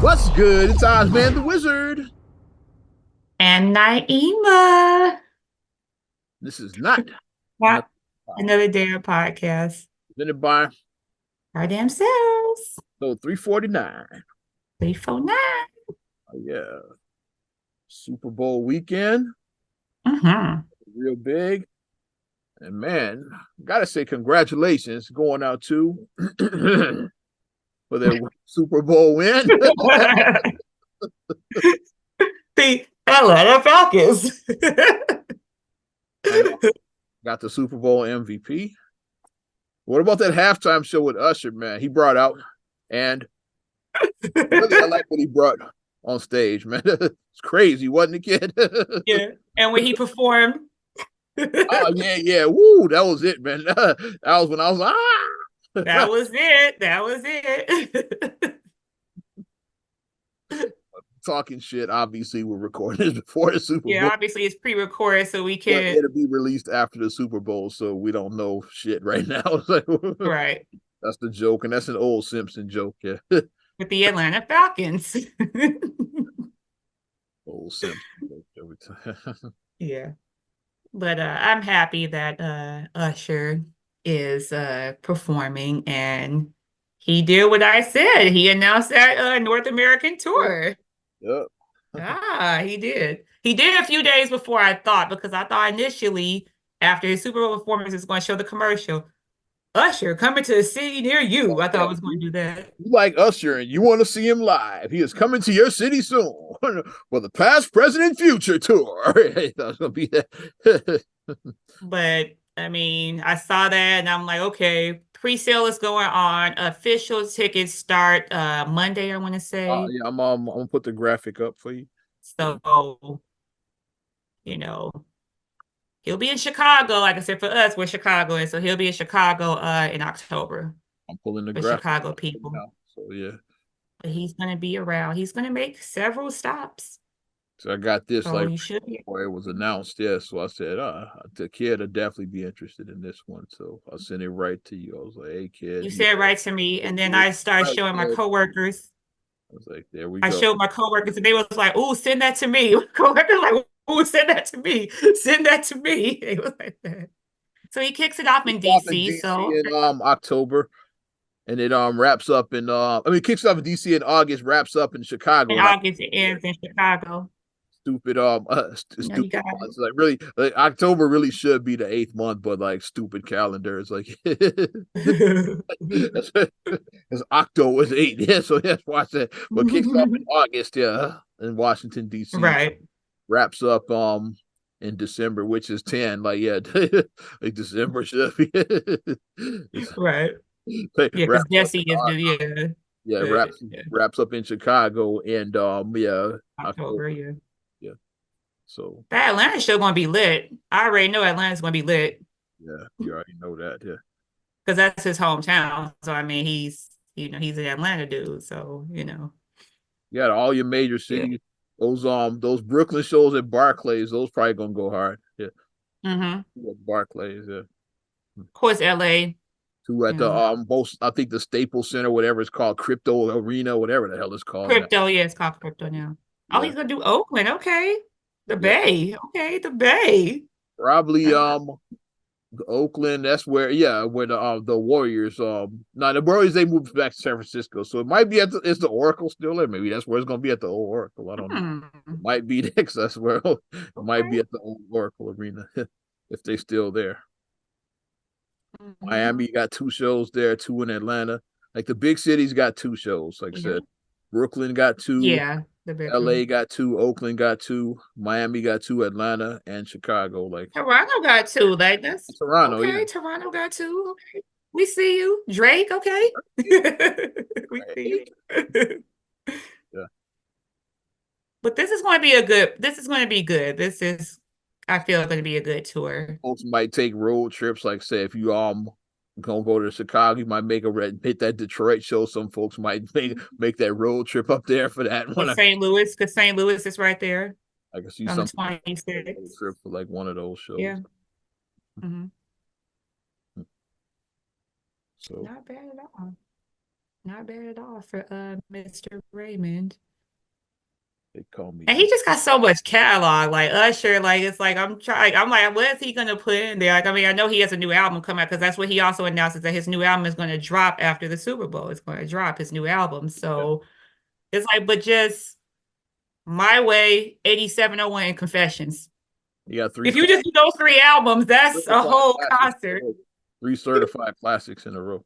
What's good? It's Ozman the Wizard. And Naima. This is not another Not another day of podcast. presented by Our damn selves. so 349. 349. Oh, yeah. Super Bowl weekend, Mm-hmm. real big. And man, gotta say congratulations going out to for their Super Bowl win. The Atlanta Falcons. And got the Super Bowl MVP. What about that halftime show with Usher, man? He brought out and really I like what he brought on stage, man. It's crazy, wasn't it, kid? Yeah. And when he performed, Oh that yeah, yeah. Woo, that was it, man. That was when I was ah was it. That was it. talking shit. Obviously, we're recording this before the Super Yeah, Bowl, obviously it's pre-recorded, so we but can. it'll be released after the Super Bowl, so we don't know shit right now. Right. That's the joke, and that's an old Simpson joke. Yeah, With the Atlanta Falcons. old Simpson joke every time. Yeah. But I'm happy that Usher is performing and he did what I said. He announced that North American tour. Yep. He did. He did a few days before I thought because I thought initially after his Super Bowl performance is going to show the commercial. Usher coming to a city near you. I thought I Yeah, was going to do that. you like Usher and you want to see him live. He is coming to your city soon for the past, present, and future tour. I thought it was gonna be that. But I mean, I saw that and I'm like, okay, pre-sale is going on. Official tickets start Monday, I want to say. Yeah, I'm gonna put the graphic up for you. So, you know, he'll be in Chicago. Like I said, for us, we're Chicago, and so he'll be in Chicago in October I'm pulling the for graphic Chicago up right people. now. So yeah. But he's gonna be around. He's gonna make several stops. So I got this So like you should be. before it was announced. Yeah. So I said, the kid will definitely be interested in this one. So I sent it right to you. I was like, hey kid, You yeah. said right to me, and then I started Right, showing my kid. coworkers. I was like, there we I go. showed my coworkers, and they was like, "Oh, send that to me." My coworkers like, "Oh, send that to me. Send that to me." They was like that. So he kicks it off It's in off in DC. DC So in October. And it wraps up in I mean kicks off in DC in August, wraps up in Chicago in in August it October. ends in Chicago. Stupid You know, you stupid got months. Like really like October really should be the eighth month, but like stupid calendars like it's Octo is eight. Yeah, so that's why I said what kicks off in August, yeah, in Washington, DC, right. wraps up in December, which is 10. Like, yeah, like December should be Right. like, Yeah, because wraps up Jesse is the yeah, yeah, yeah, wraps up in Chicago and yeah, October, October. yeah. Yeah. So That Atlanta's show gonna be lit. I already know Atlanta's gonna be lit yeah, you already know that. Yeah. because that's his hometown. So I mean he's an Atlanta dude. So, You got all your major yeah. cities. Those Brooklyn shows at Barclays, those probably gonna go hard. Yeah. Mm-hmm. Barclays, yeah. Of course, LA, Two at you the know. both I think the Staples Center, whatever it's called, Crypto Arena, whatever the hell it's called now. Crypto, yeah, it's called crypto now. Oh, Yeah. he's gonna do Oakland. Okay. The Yeah. Bay. Okay, the Bay. Probably Uh, Oakland, that's where where the Warriors now the Warriors they moved back to San Francisco. So it might be it's the Oracle still there. Maybe that's where it's gonna be at the old Oracle. I don't know. It hmm. might be next, that's where it might Okay. be at the old Oracle Arena if they still there. Hmm. Miami got two shows there, two in Atlanta. Like the big cities got two shows, like I Yeah. said. Brooklyn got two, Yeah, the LA bedroom. got two, Oakland got two, Miami got two, Atlanta and Chicago. Like Toronto got two. Like that's Toronto, yeah. okay. Toronto got two. Okay. We see you. Drake, okay. We see Right. you. Yeah. But this is going to be good. This is I feel going to be a good tour. Folks might take road trips. Like say, if you gonna go to Chicago, you might make a red hit that Detroit show. Some folks might make that road trip up there for that Or one. St. Louis, because St. Louis is right there I can see on the some people take a road 26th. trip for like one of those shows. Yeah. Hmm. So Not bad at all. Not bad at all for Mr. Raymond. They call me. And he just got so much catalog, like Usher. Like it's like I'm trying. I'm like, what is he gonna put in there? Like, I mean, I know he has a new album coming out because that's what he also announces that his new album is going to drop after the Super Bowl. It's going to drop his new album. Yeah. So it's like, but just My Way, 8701, and Confessions. You got If you just do those three albums, that's a certified whole classics in a concert. row. 3 certified classics in a row.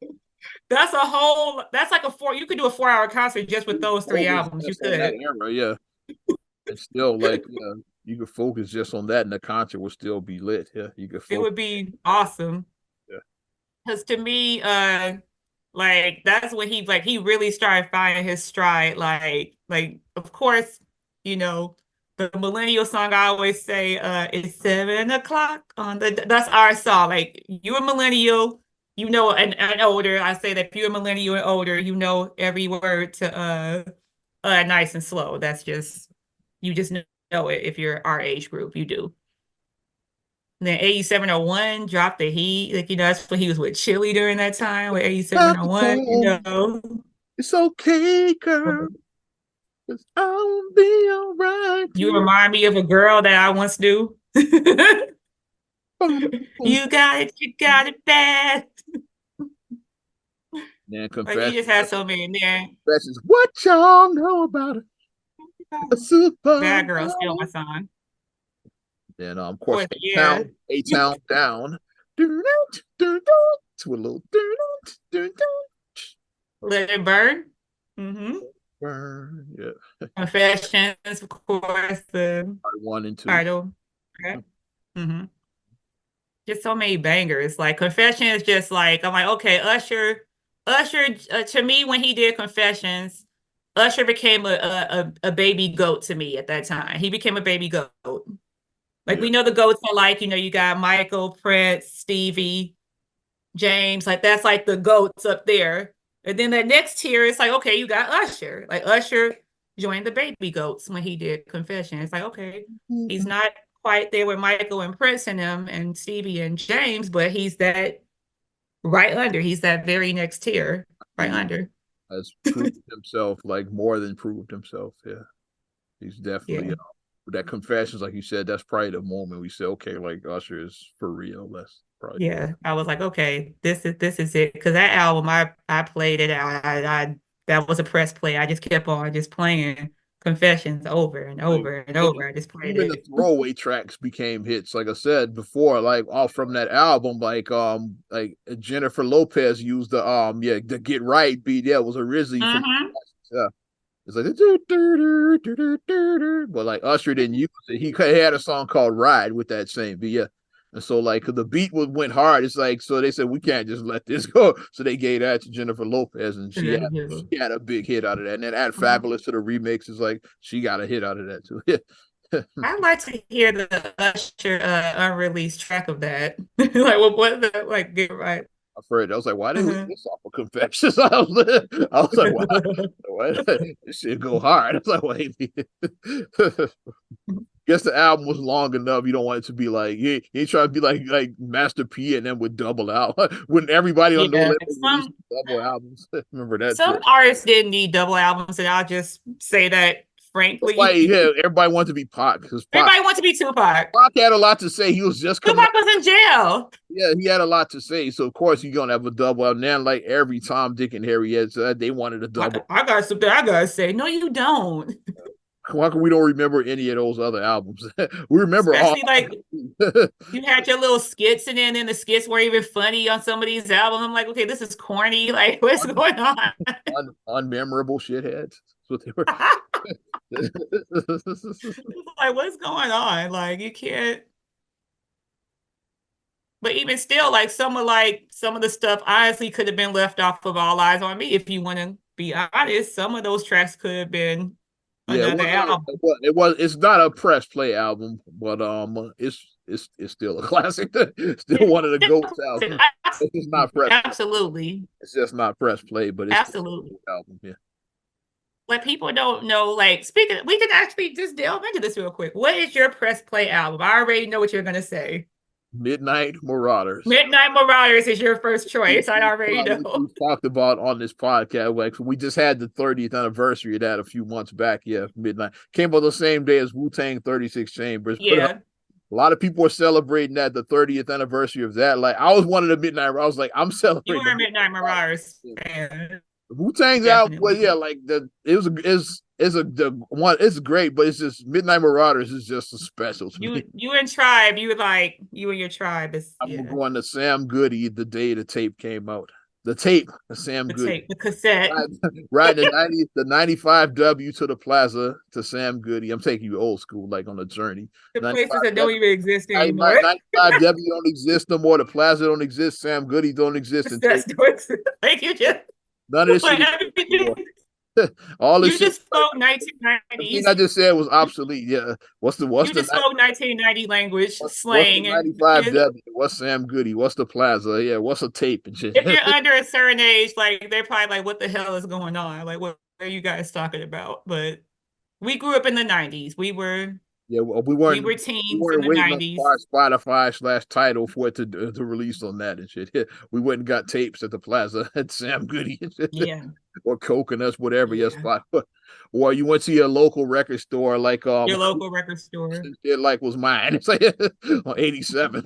That's a whole. That's like a four. You could do a 4-hour concert just with those three Focus albums. You just on that could. era, yeah. And still, like, yeah, you could focus just on that, and the concert will still be lit. Yeah, you could It focus. would be awesome. Yeah. Because to me, like that's when he really started finding his stride. Like of course, you know, the millennial song I always say, it's 7 o'clock on the that's our song. Like you're a millennial, you know, and older. I say that if you're a millennial and older, you know every word to Nice and Slow. That's just you just know it if you're our age group, you do. And then 8701 dropped the heat. Like, you know, that's when he was with Chili during that time with 8701, you know. It's okay, girl. I'll be all right. You remind me of a girl that I once knew. You got it bad. Man, Like you just had so many in there. Confessions. What y'all know about it? A super. Bad Girl still my song. Then of course, yeah. A Town Down. To a little. Let It Burn. Mm-hmm. Burn. Yeah. Confessions, of course. The Part 1 and 2. title. Okay. Mm-hmm. Just so many bangers. Like Confession is just like I'm like, okay, Usher to me when he did Confessions, Usher became a baby goat to me at that time. He became a baby goat. Like Yeah. we know the goats are like, you know, you got Michael, Prince, Stevie, James, like that's like the goats up there. And then the next tier is like, okay, you got Usher. Like Usher joined the baby goats when he did Confession. It's like, okay, he's not quite there with Michael and Prince and them and Stevie and James, but he's that right under. He's that very next tier, right under. Has proved himself, like more than proved himself. Yeah, he's definitely that Confessions, like you said. That's probably the moment we say, okay, like Usher is for real. That's probably I was like, okay, this is it. Because that album, I played it out. I that was a press play. I just kept on just playing Confessions over and over and over. I just played even it. the throwaway tracks became hits. Like I said before, like all from that album, like Jennifer Lopez used the Get Right beat. Yeah, it was originally from it's like but like Usher didn't use it. He had a song called Ride with that same beat. Yeah. And so like the beat went hard. It's like so they said we can't just let this go. So they gave that to Jennifer Lopez and she had a big hit out of that. And then add Fabulous to the remix is like she got a hit out of that too. I'd like to hear the Usher unreleased track of that. Like what the like Get Right. I've heard. I was like, why didn't we get this off of Confessions? I was like, why this shit go hard? I was like, wait. Guess the album was long enough. You don't want it to be like you ain't trying to be like Master P and then would double out when everybody on No Limit double albums. Remember that? Some artists didn't need double albums, and I'll just say that frankly. Like, yeah, everybody wanted to be Pac because everybody wanted to be Tupac. Pac had a lot to say. He was just Tupac was in jail. Yeah, he had a lot to say. So of course you're gonna have a double. And then like every Tom, Dick, and Harry had they wanted a double. I got something I gotta say. No, you don't. Why can we don't remember any of those other albums? We remember especially like you had your little skits and then the skits were even funny on some of these albums. I'm like, okay, this is corny. Like, what's going on? Unmemorable shitheads. That's what they were. Like, what's going on? Like, you can't. But even still, like some of the stuff honestly could have been left off of All Eyes on Me. If you want to be honest, some of those tracks could have been another album. It's not a press play album, but it's still a classic. Still one of the GOATs albums. It's not press. Absolutely. It's just not press play, but it's absolutely album. Yeah. Like people don't know. Like speaking, we can actually just delve into this real quick. What is your press play album? I already know what you're gonna say. Midnight Marauders. Midnight Marauders is your first choice. I already know. We talked about on this podcast. Like we just had the 30th anniversary of that a few months back. Yeah, Midnight came on the same day as Wu-Tang 36 Chambers. Yeah. A lot of people are celebrating that the 30th anniversary of that. Like I was one of the Midnight. I was like, I'm celebrating. You were a Midnight Marauders fan. Wu-Tang's out, well, yeah, like it's great, but it's just Midnight Marauders is just a special to me. You and Tribe, you and your tribe is. I'm going to Sam Goody the day the tape came out. The tape, Sam Goody. The cassette. Right, the 95 W to the Plaza to Sam Goody. I'm taking you old school, like on a journey. The places that don't even exist anymore. 95 W don't exist no more. The Plaza don't exist. Sam Goody don't exist. Like you just none of this shit. All this you just spoke 1990s. I just said was obsolete. Yeah. You just spoke 1990 language slang. What's 95 W? What's Sam Goody? What's the Plaza? Yeah. What's a tape and shit? If you're under a certain age, like they're probably like, what the hell is going on? Like, what are you guys talking about? But we grew up in the 90s. We were teens in the 90s. Spotify/title for it to release on that and shit. We went and got tapes at the Plaza at Sam Goody. Yeah. Or Coconuts, whatever your spot. Or you went to your local record store, like your local record store. It like was mine. It's like on 87.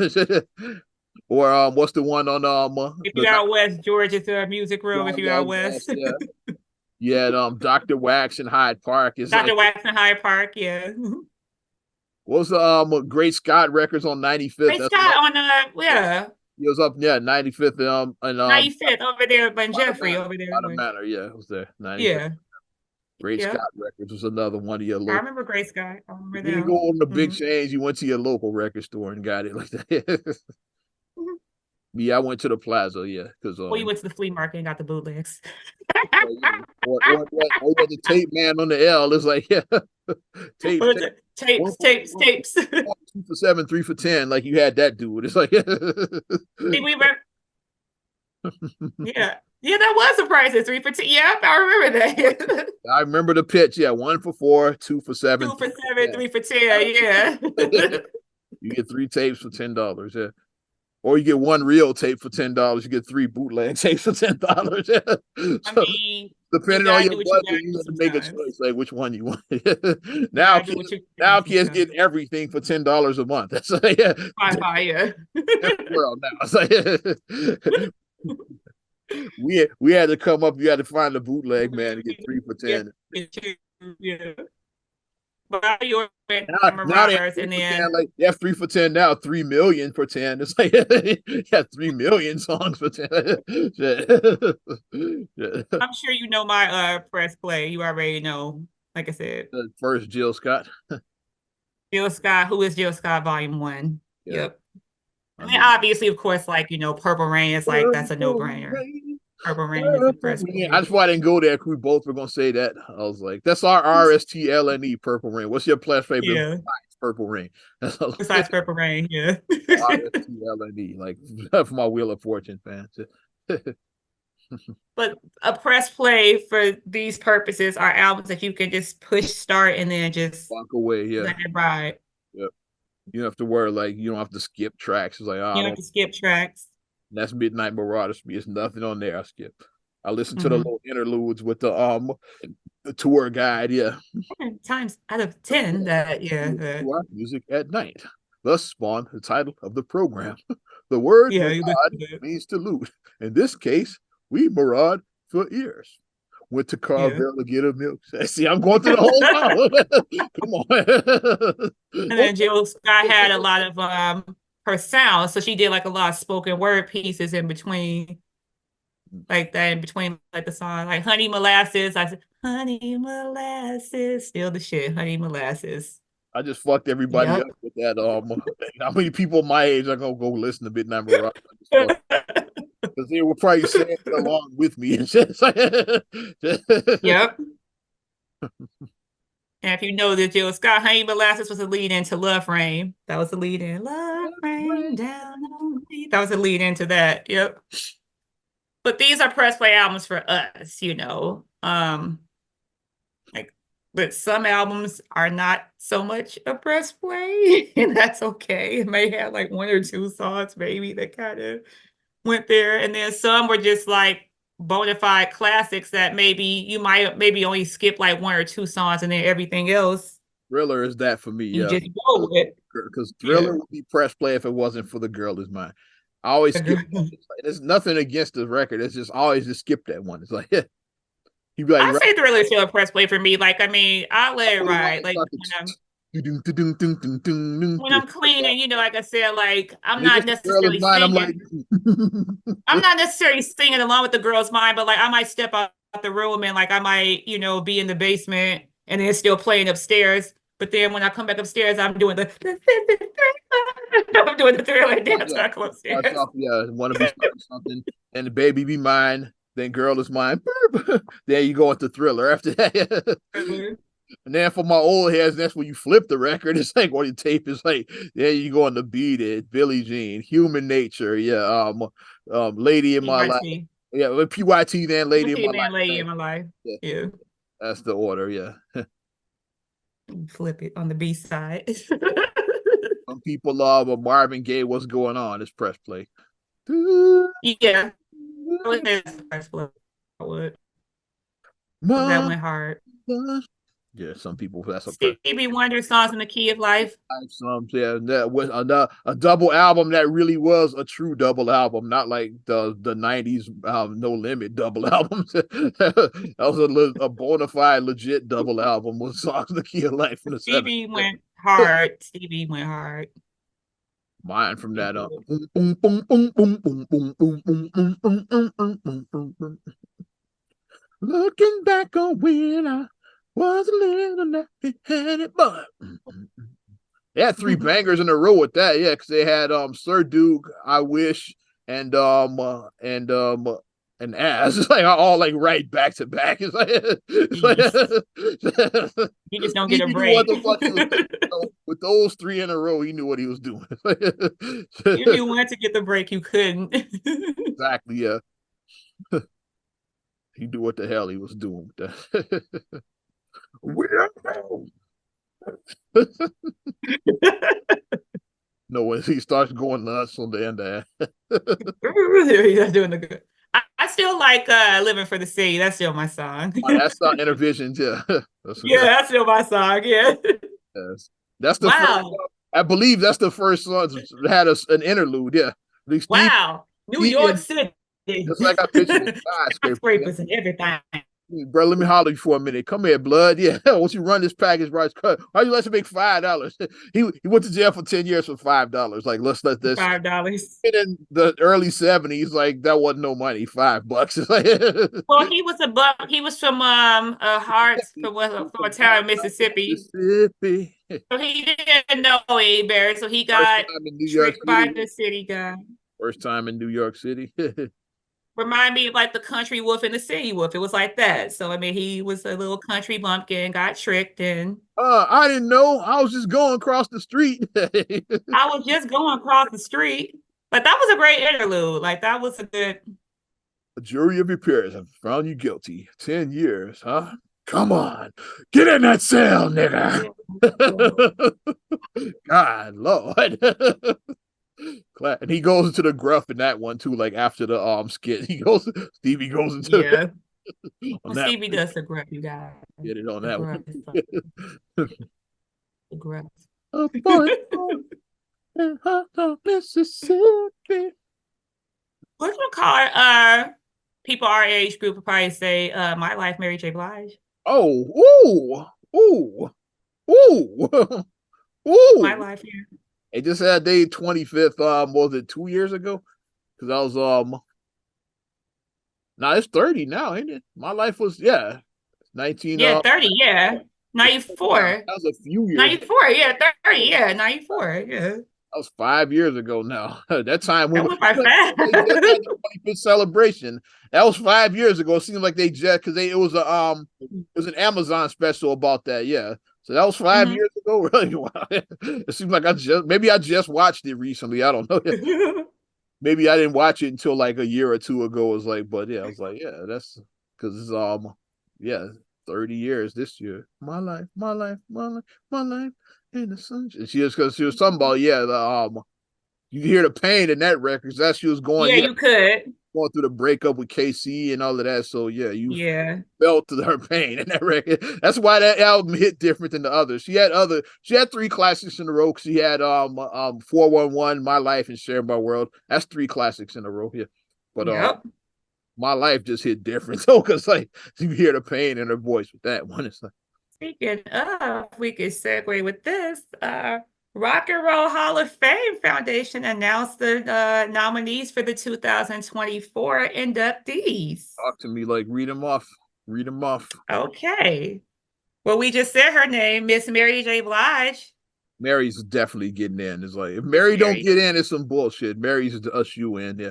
Or what's the one on if you're out west, Georgia's Music Room, if you're out west. Yeah. Dr. Wax in Hyde Park is Dr. Wax in Hyde Park, yeah. What's the Great Scott Records on 95th? Great Scott on It was up 95th and 95th over there by Jeffrey over there. Manor, yeah, it was there. 95th. Yeah. Great Scott Records was another one of your local. I remember Great Scott. I remember that. You didn't go on the big chains, you went to your local record store and got it like that. Yeah, I went to the Plaza, yeah. Because you went to the flea market and got the bootlegs. or the tape man on the L is like, yeah. Tapes. 2 for 7, 3 for 10. Like you had that dude. It's like yeah, that was a price at 3 for 10. Yeah, I remember that. I remember the pitch. Yeah, 1 for 4, 2 for 7. 2 for 7, 3 for 10. Yeah. You get 3 tapes for $10. Yeah. Or you get 1 real tape for $10. You get 3 bootleg tapes for $10. Yeah. I mean, depending on your budget, you have to make a choice, like which one you want. now kids get everything for $10 a month. That's like, yeah. Yeah. World now. It's like, we had to come up. You had to find a bootleg man to get 3 for 10. Yeah. But you have 3 for 10 now, 3 million for 10. It's like yeah, 3 million songs for 10. I'm sure you know my press play. You already know, like I said. The first Jill Scott. Jill Scott, who is Jill Scott Volume 1. Yeah. Yep. I mean, obviously, of course, like, Purple Rain is like, that's a no-brainer. Purple Rain is the first. That's why I didn't go there because we both were gonna say that. I was like, that's our RSTLNE Purple Rain. What's your favorite? Yeah. Purple Rain. Besides Purple Rain, yeah. RSTLNE, like for my Wheel of Fortune fans. But a press play for these purposes are albums that you can just push start and then just walk away. Yeah. Let it ride. Yep. You don't have to worry, like you don't have to skip tracks. It's like, you don't have to skip tracks. That's Midnight Marauders for me. There's nothing on there I skip. I listen to the little interludes with the tour guide. Yeah. 10 times out of 10 that music at night. Thus spawned the title of the program. The word means to loot. In this case, we maraud for ears. Went to Carvel to get a milk. See, I'm going through the whole time. Come on. And then Jill Scott had a lot of her sound, so she did like a lot of spoken word pieces in between, like that, in between like the song, like Honey Molasses. I said, Honey Molasses, still the shit, Honey Molasses. I just fucked everybody up with that. How many people my age are gonna go listen to Midnight Marauders? Because they were probably saying it along with me and shit. Yep. And if you know that Jill Scott, Honey Molasses was a lead into Love Rain. That was the lead in Love Rain Down on Me. That was a lead into that. Yep. But these are press play albums for us, Like but some albums are not so much a press play, and that's okay. It may have like one or two songs maybe that kind of went there, and then some were just like bona fide classics that maybe you might maybe only skip like one or two songs, and then everything else Thriller is that for me, you yeah. just go with. Because Yeah. Thriller would be press play if it wasn't for The Girl Is Mine. I always skip. There's nothing against the record. It's just always just skip that one. It's like yeah. He'd be like, I say Thriller is still a press play for me. Like, I mean, I let it ride. Like when I'm cleaning, you know, like I said, like The Girl Is Mine. I'm like, I'm not necessarily singing along with The Girl's Mind, but like I might step out the room and like I might, you know, be in the basement and then still playing upstairs. But then when I come back upstairs, I'm doing the I'm doing the Thriller dance when I come upstairs. Yeah, want to be starting something, and the baby be mine. Then Girl Is Mine. There you go into Thriller after that. And then for my old heads, that's when you flip the record. It's like when you tape is like, there you go on the Beat It, Billie Jean, Human Nature, yeah, Lady in My Life. Yeah, with PYT then Lady in My Life. Lady in My Life. Yeah. That's the order, yeah. Flip it on the B side. Some people love Marvin Gaye, What's Going On? It's press play. Yeah. Press play. That went hard. Yeah, some people that's a Stevie Wonder songs in the key of life. Some that was a double album that really was a true double album, not like the 90s No Limit double albums. That was a bona fide legit double album with songs in the key of life from the Stevie went hard. Stevie went hard. Mine from that up. Looking back on when I was a little left-handed, but they had three bangers in a row with that, yeah, because they had Sir Duke, I Wish, and As. It's like all like right back to back. It's like, you just don't get a break. What the fuck he was doing. With those three in a row, he knew what he was doing. If you wanted to get the break, you couldn't. Exactly, yeah. He knew what the hell he was doing with that. No, when he starts going nuts on the end of that. He's doing the good. I still like Living for the City. That's still my song. That's not Intervisions, yeah. That's still my song, yeah. Yes. That's the first, I believe that's the first song that had an interlude, yeah. Wow. New York City. Just like I pictured skyscrapers and everything. Bro, let me holler you for a minute. Come here, blood. Yeah, once you run this package, right? Why you let him make $5? He went to jail for 10 years for $5. Like, let's let this $5. In the early 70s, like that wasn't no money. $5. Well, he was from Hearts from a town in Mississippi. So he didn't know any better. So he got tricked by the city guy. First time in New York City. Remind me of like the country wolf and the city wolf. It was like that. So I mean, he was a little country bumpkin, got tricked, and I didn't know. I was just going across the street. I was just going across the street. But that was a great interlude. Like that was a good. A jury of your peers have found you guilty. 10 years, huh? Come on, get in that cell, nigga. God, Lord. And he goes into the gruff in that one too, like after the skit. Stevie goes into Stevie does the gruff, you guys. Get it on that one. The gruff. Mississippi. What you call it? People our age group would probably say My Life, Mary J. Blige. Oh, ooh. My Life, yeah. It just had their 25th, was it 2 years ago? Because I was it's 30 now, ain't it? My Life was 19. Yeah, 30, 94. That was a few years. 94, 30, 94, yeah. That was 5 years ago now. That time when that was 25th celebration. That was 5 years ago. It seemed like they just because it was an Amazon special about that, yeah. So that was 5 years ago. Really? Wow. It seems like I just watched it recently. I don't know. Maybe I didn't watch it until like a year or two ago. It was like, but yeah, I was like, yeah, that's because it's 30 years this year. My life, my life, my life, my life in the sunshine. She was because she was talking about you hear the pain in that record. 'Cause that she was Yeah, you could. going through the breakup with KC and all of that. So yeah, you Yeah. felt her pain in that record. That's why that album hit different than the others. She had three classics in a row. She had 411, My Life, and Share My World. That's three classics in a row. Yeah. But Yep. My Life just hit different. So because like you hear the pain in her voice with that one. It's like, Speaking of, we could segue with this. Rock and Roll Hall of Fame Foundation announced the nominees for the 2024 inductees. talk to me, like read them off. Read them off. Okay. Well, we just said her name, Miss Mary J. Blige. Mary's definitely getting in. It's like if Mary don't get in, it's some bullshit. Mary's the us you in, yeah.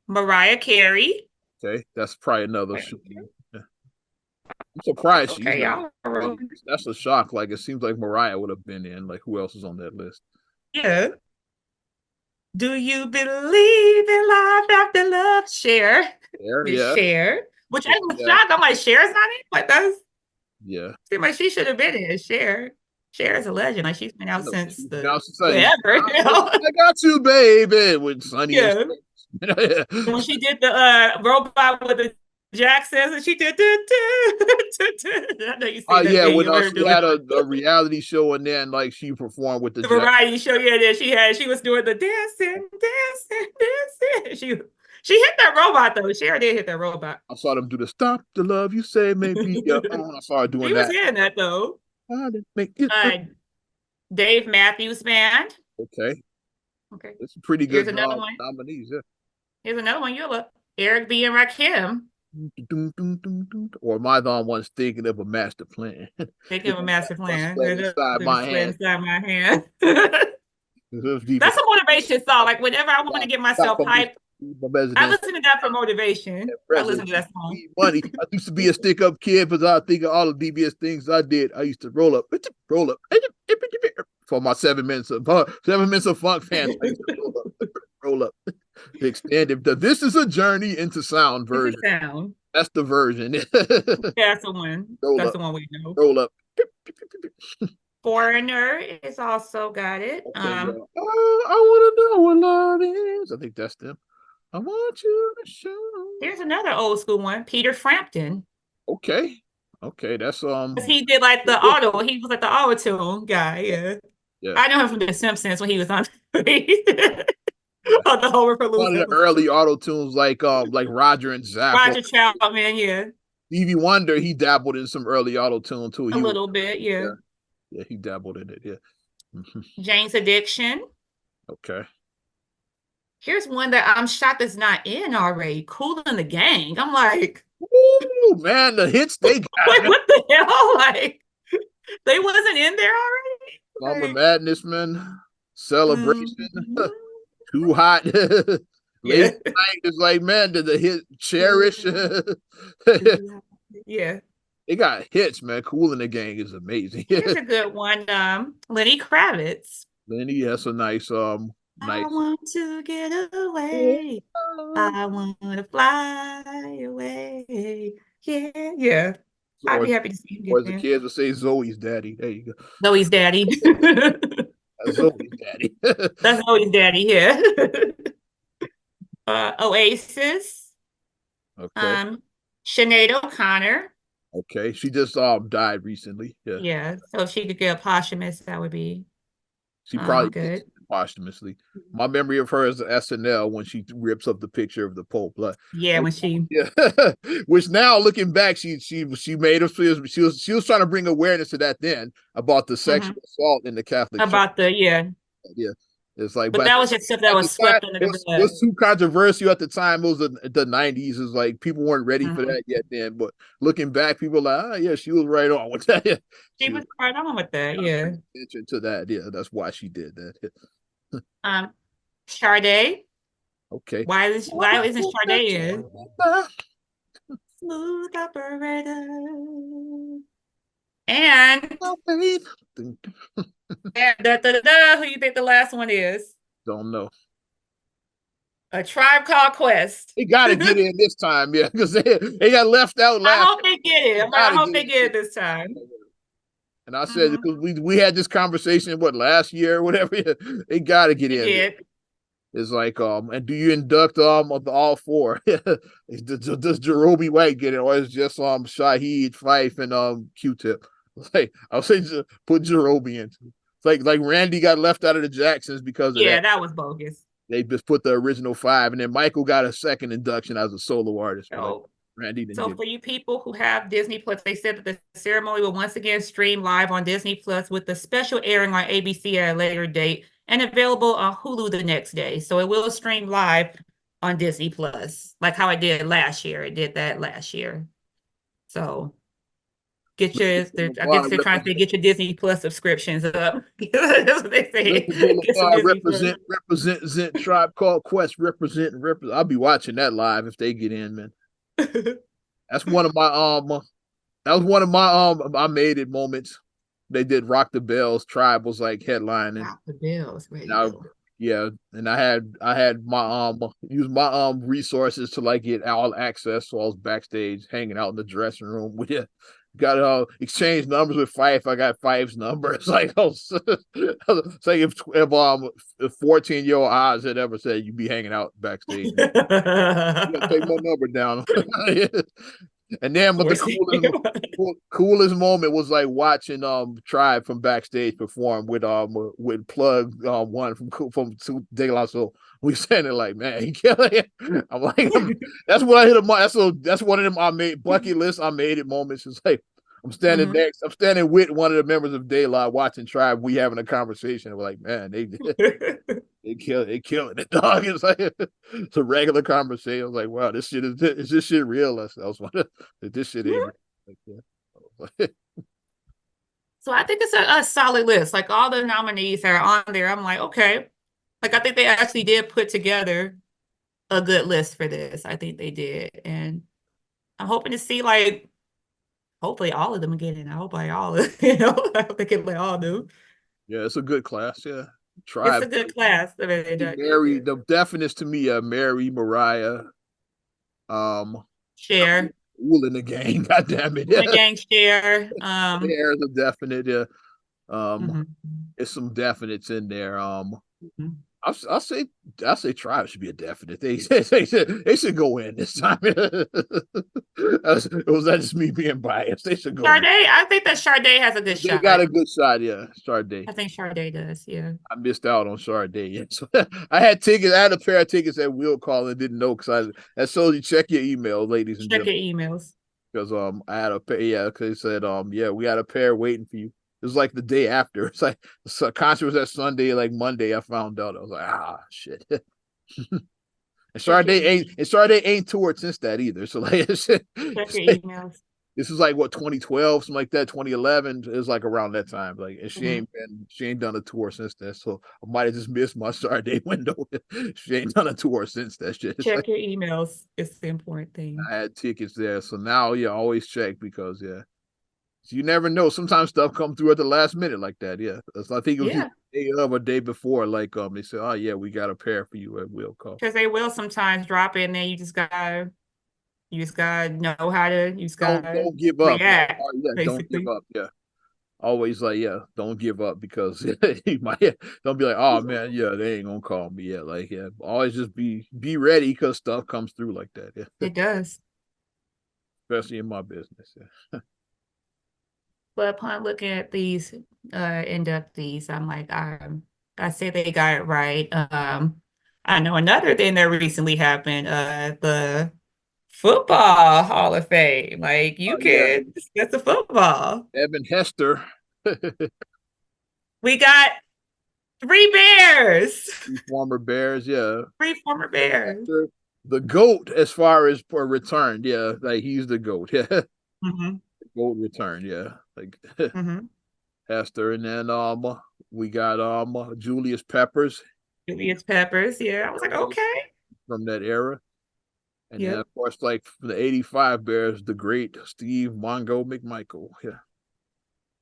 Mariah Carey. Okay, that's probably another. Yeah. I'm surprised she's Okay, not. y'all. That's a shock. Like it seems like Mariah would have been in. Like who else is on that list? Yeah. Do you believe in life after love? Cher. Yeah. Cher. Which I was shocked. I'm like, Cher's not in? Like that's yeah. Seems like she should have been in. Cher. Cher is a legend. Like she's been out since the forever. I got you, baby. With Sonny. Yeah. When she did the robot with the Jacksons, and she did. I know you see that. Yeah, when she had a reality show, and then like she performed with the variety show. Yeah, then she was doing the dancing. She hit that robot though. Cher did hit that robot. I saw them do the "Stop the Love You Say Maybe." I saw her doing that. He was in that though. How to make it Dave Matthews Band. Okay. It's a pretty good. Here's another one. Nominees. Yeah. Here's another one. You'll look. Eric B. and Rakim. Or am I the one's thinking of a master plan? Thinking of a master plan. Inside my hand. That's a motivation song. Like whenever I want to get myself hyped, I listen to that for motivation. I listen to that song. Money. I used to be a stick-up kid, but I think of all the devious things I did. I used to roll up for my 7 minutes of funk fans. I used to roll up. The extended. This is a journey into sound version. That's the version. That's the one. That's the one we know. Roll up. Foreigner is also got it. Okay, I want to know what love is. I think that's them. I want you to show. Here's another old school one. Peter Frampton. Okay, that's he did like the auto. He was like the auto tune guy. Yeah. I know him from The Simpsons when he was on on the Homer for one of the early auto tunes, like Roger and Zappa. Roger Troutman, yeah. Stevie Wonder, he dabbled in some early auto tune too. A little bit, yeah. Yeah, he dabbled in it. Yeah. Jane's Addiction. Okay. Here's one that I'm shocked is not in already. Kool and the Gang. I'm like, ooh, man, the hits they got. Like, what the hell? Like, they wasn't in there already? Summer Madness, man. Celebration. Too Hot. Yeah. Night is like, man, did the hit Cherish? Yeah. They got hits, man. Kool and the Gang is amazing. Here's a good one. Lenny Kravitz. Lenny, that's a nice I want to get away. I want to fly away. Yeah. I'd be happy to see him. Or as the kids would say, Zoe's daddy. There you go. Zoe's daddy. That's Zoe's daddy. That's Zoe's daddy, yeah. Oasis. Okay. Sinead O'Connor. Okay. She just died recently. Yeah. Yeah. So if she could get a posthumous, that would be she probably good. Posthumously. My memory of her is SNL when she rips up the picture of the Pope. Like, yeah, when she which now looking back, she made us feel she was trying to bring awareness to that then about the sexual assault in the Catholic Church. Yeah. It's like, but that was just stuff that was swept under the rug. It was too controversial at the time. It was the 90s. It was like people weren't ready for that yet then. But looking back, people are like, yeah, she was right on with that. Yeah. She was right on with that, yeah. Attention to that, yeah. That's why she did that. Sade. Okay. Why isn't Sade in? Smooth operator. And who you think the last one is? Don't know. A Tribe Called Quest. They got to get in this time, yeah, because they got left out I last. hope they get it. I hope they get it this time. And I said, because we had this conversation, last year or whatever, they got to get in. Did. It's like, and do you induct all four? Does Jerobe White get it, or is just Shaheed, Fife, and Q-Tip? Like, I was saying, put Jerobe in. It's like Randy got left out of the Jacksons because of that. Yeah, that was bogus. They just put the original 5, and then Michael got a second induction as a solo artist. So, like, Randy didn't so for you people who have Disney Plus, they said that the ceremony will once again stream live on Disney Plus with the special airing on ABC at a later date and available on Hulu the next day. So it will stream live on Disney Plus, like how it did last year. It did that last year. So get your, I guess they're trying to say, get your Disney Plus subscriptions up. That's what they say. Represent Zent Tribe Called Quest. Represent. I'll be watching that live if they get in, man. That's one of my that was one of my I made it moments. They did Rock the Bells. Tribe was like headlining. Rock the Bells, yeah, and I had my use my resources to like get all access, so I was backstage hanging out in the dressing room with you. Got exchange numbers with Fife. I got Fife's number. It's like, it's like if 14-year-old Oz had ever said you'd be hanging out backstage. You gotta take my number down. And then, but the coolest moment was like watching Tribe from backstage perform with Plug one from De La Soul. We saying it like, man, he killed it. I'm like, that's what I hit him. That's one of them I made bucket list. I made it moments. It's like I'm standing next. I'm standing with one of the members of De La watching Tribe. We having a conversation. We're like, man, they killing it, dog. It's like it's a regular conversation. I was like, wow, is this shit real? I was wondering if this shit ain't real. So I think it's a solid list. Like all the nominees that are on there, I'm like, okay. Like I think they actually did put together a good list for this. I think they did. And I'm hoping to see like hopefully all of them get in. I hope like all of I hope they can let all do. Yeah, it's a good class. Yeah. Tribe. It's a good class. Mary, the definites to me are Mary, Mariah, Cher. Kool in the Gang. God damn it. The Gang, Cher. There's a definite. There's some definites in there. I'll say Tribe should be a definite. They should go in this time. Was that just me being biased? They should go. Sade, I think that Sade has a good shot. They got a good shot, yeah. Sade. I think Sade does, yeah. I missed out on Sade. Yeah. So I had tickets. I had a pair of tickets at Will Call and didn't know because I told you check your email, ladies and gentlemen. Check your emails. Because I had a pair, yeah, because they said yeah, we got a pair waiting for you. It was like the day after. It's like the concert was that Sunday, like Monday. I found out. I was like, shit. And Sade ain't toured since that either. So like, check your emails. This is like what 2012, something like that. 2011 is like around that time. Like, and she ain't done a tour since that. So I might have just missed my Sade window. She ain't done a tour since that shit. Check your emails. It's the important thing. I had tickets there, so now always check because So you never know. Sometimes stuff comes through at the last minute like that. Yeah. So I think it was the day of or day before. Like they said, oh yeah, we got a pair for you at Will Call. Because they will sometimes drop in there. You just gotta know how to. You just gotta don't give up. Yeah, don't give up. Yeah. Always like don't give up because you might don't be like, oh man, they ain't gonna call me yet. Like always just be ready because stuff comes through like that. Yeah. It does. Especially in my business. Yeah. But upon looking at these inductees, I'm like, I say they got it right. I know another thing that recently happened, the Football Hall of Fame. Like you can discuss the football. Evan Hester. We got 3 Bears. 3 former Bears, yeah. 3 former Bears. Hester, the GOAT as far as for return, yeah. Like he's the GOAT. Yeah. GOAT return, yeah. Like Hester, and then we got Julius Peppers. Julius Peppers, yeah. I was like, okay. From that era. And then of course, like for the 85 Bears, the great Steve Mongo McMichael. Yeah.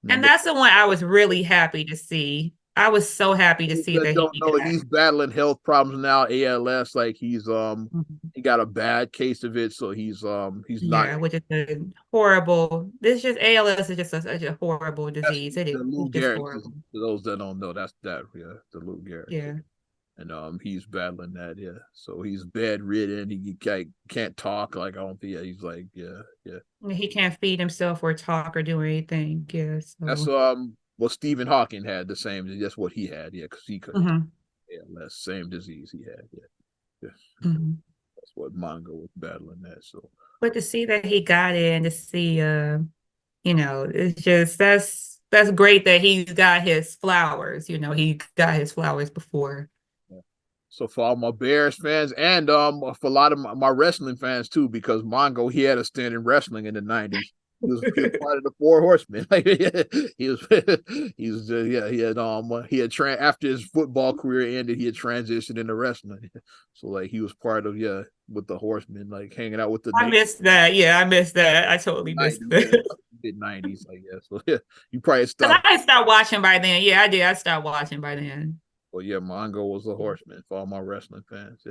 And that's the one I was really happy to see I was so happy to People see that that don't he know, got. he's battling health problems now, ALS. Like Mhm. he got a bad case of it, so he's not. Yeah, which is a horrible. This just ALS is just such a horrible That's disease. It is. the Lou It's just Gehrig's. horrible. For those that don't know, that's that. Yeah, the Lou Gehrig. Yeah. And he's battling that. Yeah, so he's bedridden. He can't talk. Like I don't think. Yeah, he's like yeah. He can't feed himself or talk or do anything. Yeah. That's So. what Stephen Hawking had the same. That's what he had. Yeah, because he couldn't talk. Mhm, Yeah, that's same disease he had. Yeah. mhm. That's what Mongo was battling that. So But to see that he got in, to see, it's just that's great that he got his flowers. He got his flowers before. yeah. So for all my Bears fans and for a lot of my wrestling fans too, because Mongo he had a stint in wrestling in the '90s. He was part of the Four Horsemen. Like yeah after his football career ended, he had transitioned into wrestling. So like he was part of with the Horsemen, like hanging out with the I missed that. Yeah, I missed that. I totally missed 90s, that. mid '90s, I guess. So yeah, you probably Because stopped. I stopped watching by then. Yeah, I did. I stopped watching by then. Well, yeah, Mongo was a Horseman for all my wrestling fans.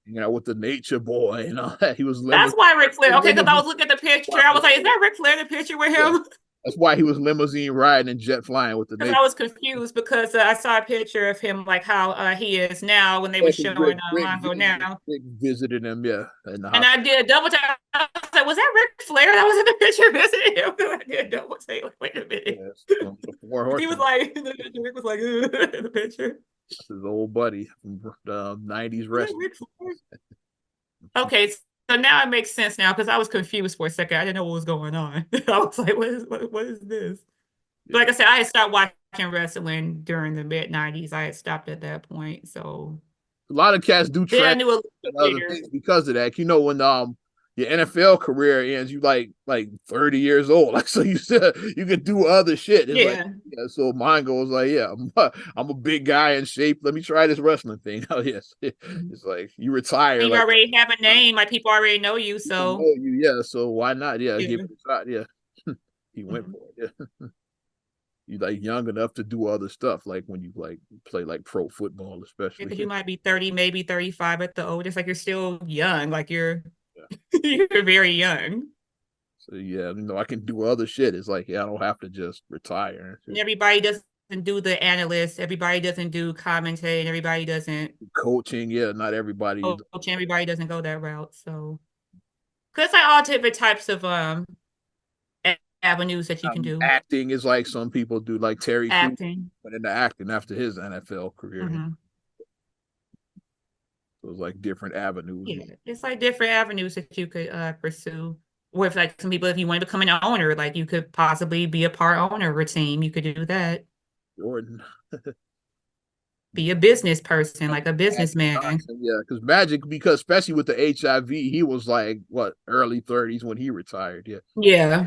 With the Nature Boy and all that. He was That's why Ric Flair. Okay, because I limousine. was looking at the picture. I was like, is that Ric Flair in the picture with Yeah, him? that's why he was limousine riding and jet flying with the Because Nature. I was confused because I saw a picture of him like how he is now when they were Yeah, 'cause showing Mongo Rick now. visited him, yeah, in the And I hospital. did a double tap. I was like, was that Ric Flair that was in the picture visiting him? I did a double take. Like, wait a minute. Yes, the Four He was Horsemen. like, Rick was like, in the picture. That's his old buddy from the '90s Was that wrestling. Ric Flair? Okay, so now it makes sense now because I was confused for a second. I didn't know what was going on. I was like, what is this? But like Yeah, I said, I had stopped watching wrestling during the mid-90s. I had stopped at that point. So a lot of cats do then I transition knew a little bit and other later. things because of that. When your NFL career ends, you like 30 years old. Like so you still you can do other shit. It's like Yeah. yeah, so mine goes like, yeah, I'm a big guy in shape. Let me try this wrestling thing. Oh yes. It's like you retire, And you like already have a name, like people already know you. people So know you, yeah. So why not? Yeah, give yeah. it a shot. Yeah. He went Mhm. for it. Yeah. You like young enough to do other stuff, like when you like play like pro football, especially. Because you might be 30, maybe 35 at the oldest. Like you're still young. Like you're Yeah. you're very young. So yeah, I can do other shit. It's like yeah, I don't have to just retire. And everybody doesn't do the analyst. Everybody doesn't do commentary. Everybody doesn't Coaching, yeah, not everybody. coach. Everybody doesn't go that route. So, because like all different types of avenues that you can do. Acting is like some people do, like Terry Crews Acting. went into acting after his NFL career. Mhm. So it was like different avenues. Yeah, it's like different avenues that you could pursue. With like some people, if you want to become an owner, like you could possibly be a part owner of a team. You could do that. Jordan, Be a business person, like a Magic businessman. Johnson, yeah, because especially with the HIV, he was like what early 30s when he retired. Yeah, Yeah,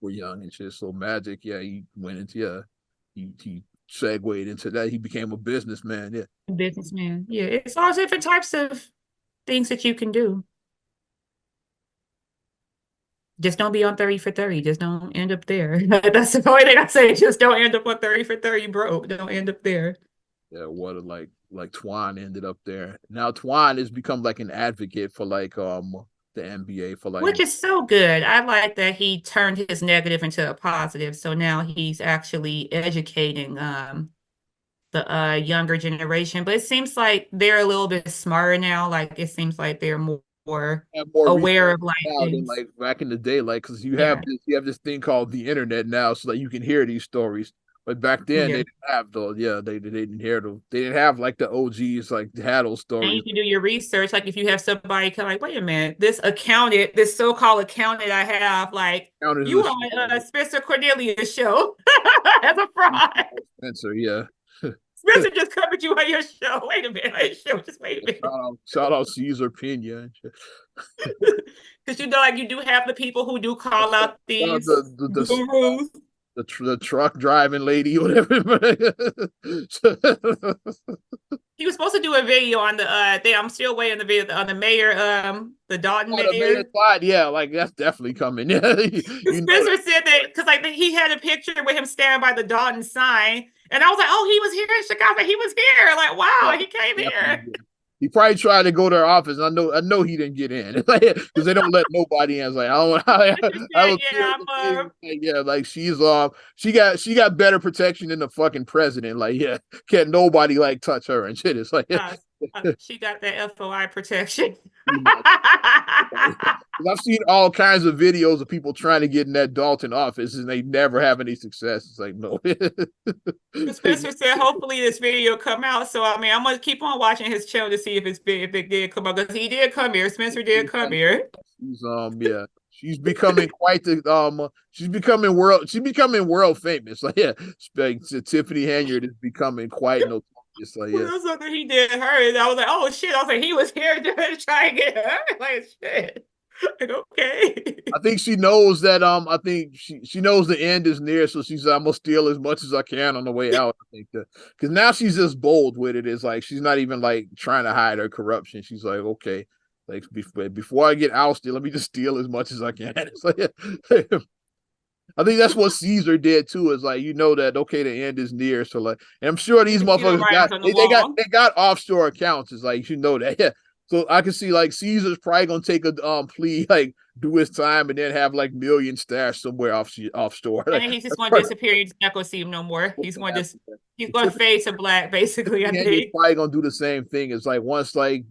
we're young and shit. So Magic, yeah, he went into he segued into that. He became a businessman. Yeah, businessman. Yeah, it's all different types of things that you can do. Just don't be on 30 for 30. Just don't end up there. That's the only thing I say. Just don't end up on 30 for 30 broke. Don't end up there. yeah. What a like Twan ended up there. Now Twan has become like an advocate for like the NBA for like Which is so good. I like that he turned his negative into a positive. So now he's actually educating the younger generation. But it seems like they're a little bit smarter now. Like it seems like they're more have more aware resources of like now than things. like back in the day. Like, because Yeah. you have this thing called the internet now, so that you can hear these stories. But back then Yeah. they didn't have those. Yeah, they didn't hear them. They didn't have like the OGs like had those And stories. you can do your research. Like if you have somebody kind of like, wait a minute, this so-called accountant I have, like Counters you the on shit out of Spencer Cornelius show as a fraud. Spencer. Yeah, Spencer just covered you on your show. Wait a minute, on your show. Just wait a minute. shout out Caesar Pena and shit. Because like you do have the people who do call out Uh, these the the the, gurus. the truck driving lady, whatever. He was supposed to do a video on the thing. I'm still waiting the video on the mayor, the Dalton Oh, the mayor. mayor slide, yeah, like that's definitely coming. Yeah, you know Spencer said that because like he had a picture with him standing by the Dalton sign, And I was like, oh, he was here in Chicago. He was here. Like, wow, he came here. He probably tried to go to their office. I know he didn't get in because they don't let nobody in. It's like I don't. I would Yeah, I'm yeah, like she got better protection than the fucking president. Like yeah, can't nobody like touch her and shit. It's like she got that FOI protection. I've seen all kinds of videos of people trying to get in that Dalton office and they never have any success. It's like no. Spencer said, hopefully this video come out. So I mean, I'm gonna keep on watching his channel to see if it's big, if it did come out because he did come here. Spencer did come here. She's yeah. She's becoming quite the she's becoming world famous. Like yeah, Tiffany Henyard is becoming quite notorious. Like yeah. Well, that's something he did her. And I was like, oh shit. I was like, he was here to try and get her. Like shit. Like, okay. I think she knows that I think she knows the end is near, so she's like, I'm gonna steal as much as I can on the way out. I think that because now she's just bold with it. It's like she's not even like trying to hide her corruption. She's like, okay, like before I get ousted, let me just steal as much as I can. It's like I think that's what Caesar did too. Is like that okay, the end is near. So like, and I'm sure these motherfuckers they got offshore accounts. It's like that. Yeah. So I can see like Caesar's probably gonna take a plea, like do his time, and then have like millions stashed somewhere offshore. And then he's just gonna disappear. You're not gonna see him no more. He's gonna fade to black, basically. I think he's probably gonna do the same thing. It's like once the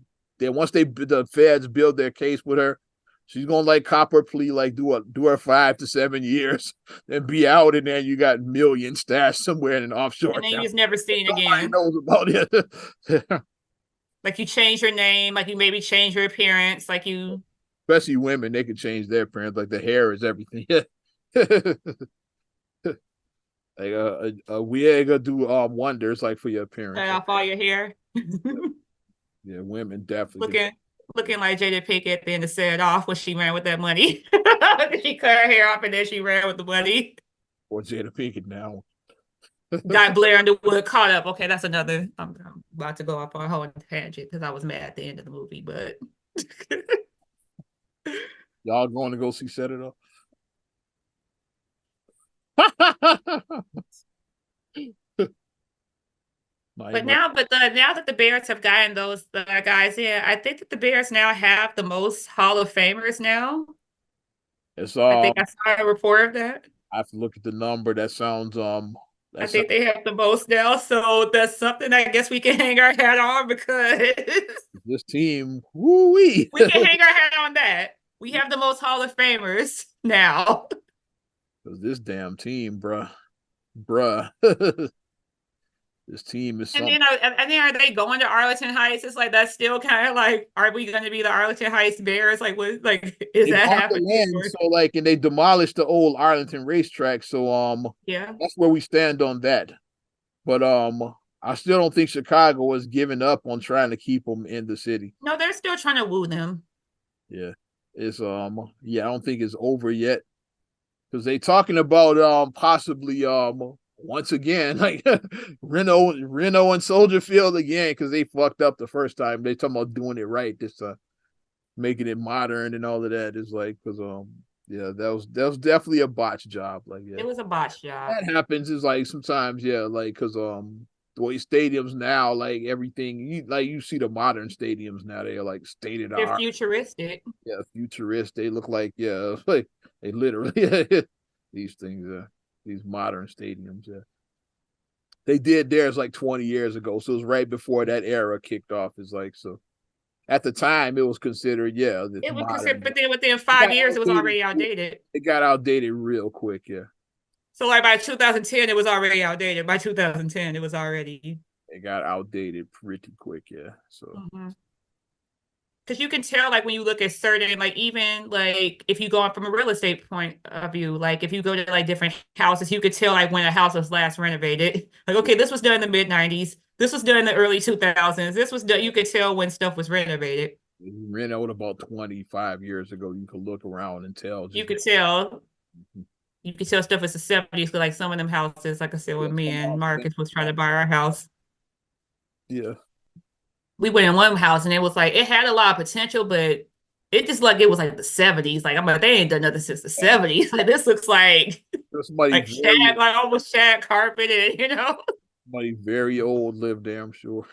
feds build their case with her, she's gonna like cop her plea, like do her 5 to 7 years, and be out, and then you got millions stashed somewhere in an offshore. And then you're just never seen again. Knows about it. Like you change your name, like you maybe change your appearance, like you. Especially women, they can change their appearance. Like the hair is everything. Like we ain't gonna do wonders like for your appearance. Cut off all your hair. Yeah, women definitely looking like Jada Pinkett at the end of Set It Off when she ran with that money. She cut her hair off and then she ran with the money. Or Jada Pinkett now. Got Blair Underwood caught up. Okay, that's another. I'm about to go off on a whole tangent because I was mad at the end of the movie, but y'all going to go see Set It Off? But now that the Bears have gotten those guys in, I think that the Bears now have the most Hall of Famers now. It's I think I saw a report of that. I have to look at the number. That sounds I think they have the most now, so that's something I guess we can hang our hat on because this team, woo-wee. We can hang our hat on that. We have the most Hall of Famers now. Because this damn team, bruh. This team is something. And then are they going to Arlington Heights? It's like that's still kind of like, are we going to be the Arlington Heights Bears? Like, what? Like, is that happening? So like, and they demolished the old Arlington racetrack. So yeah, that's where we stand on that. But I still don't think Chicago has given up on trying to keep them in the city. No, they're still trying to woo them. Yeah, it's I don't think it's over yet because they talking about possibly once again, like Reno and Soldier Field again, because they fucked up the first time. They talking about doing it right this time, making it modern and all of that. Is like because that was definitely a botch job. Like it was a botch job. That happens. Is like sometimes like because the way stadiums now, like everything, you see the modern stadiums now, they're like state of the art. They're futuristic. Yeah, futuristic. They look like like they literally these things. These modern stadiums. They did theirs like 20 years ago. So it was right before that era kicked off. It's like, so at the time it was considered, it was considered, but then within 5 years, it was already outdated. It got outdated real quick. Yeah. So like by 2010, it was already outdated. By 2010, it was already. It got outdated pretty quick. Yeah. So. Because you can tell, like, when you look at certain, like, even, like, if you go on from a real estate point of view, like, if you go to, like, different houses, you could tell, like, when a house was last renovated. Like, okay, this was done in the mid-90s. This was done in the early 2000s. This was done, you could tell when stuff was renovated. Renovated about 25 years ago. You could look around and tell. You could tell. You could tell stuff was the 70s, like, some of them houses, like I said, when me and Marcus was trying to buy our house. Yeah. We went in one house and it was like, it had a lot of potential, but it just like, it was like the 70s. Like, I'm like, they ain't done nothing since the 70s. Like, this looks like, like almost shag carpet, and Somebody very old lived there, I'm sure.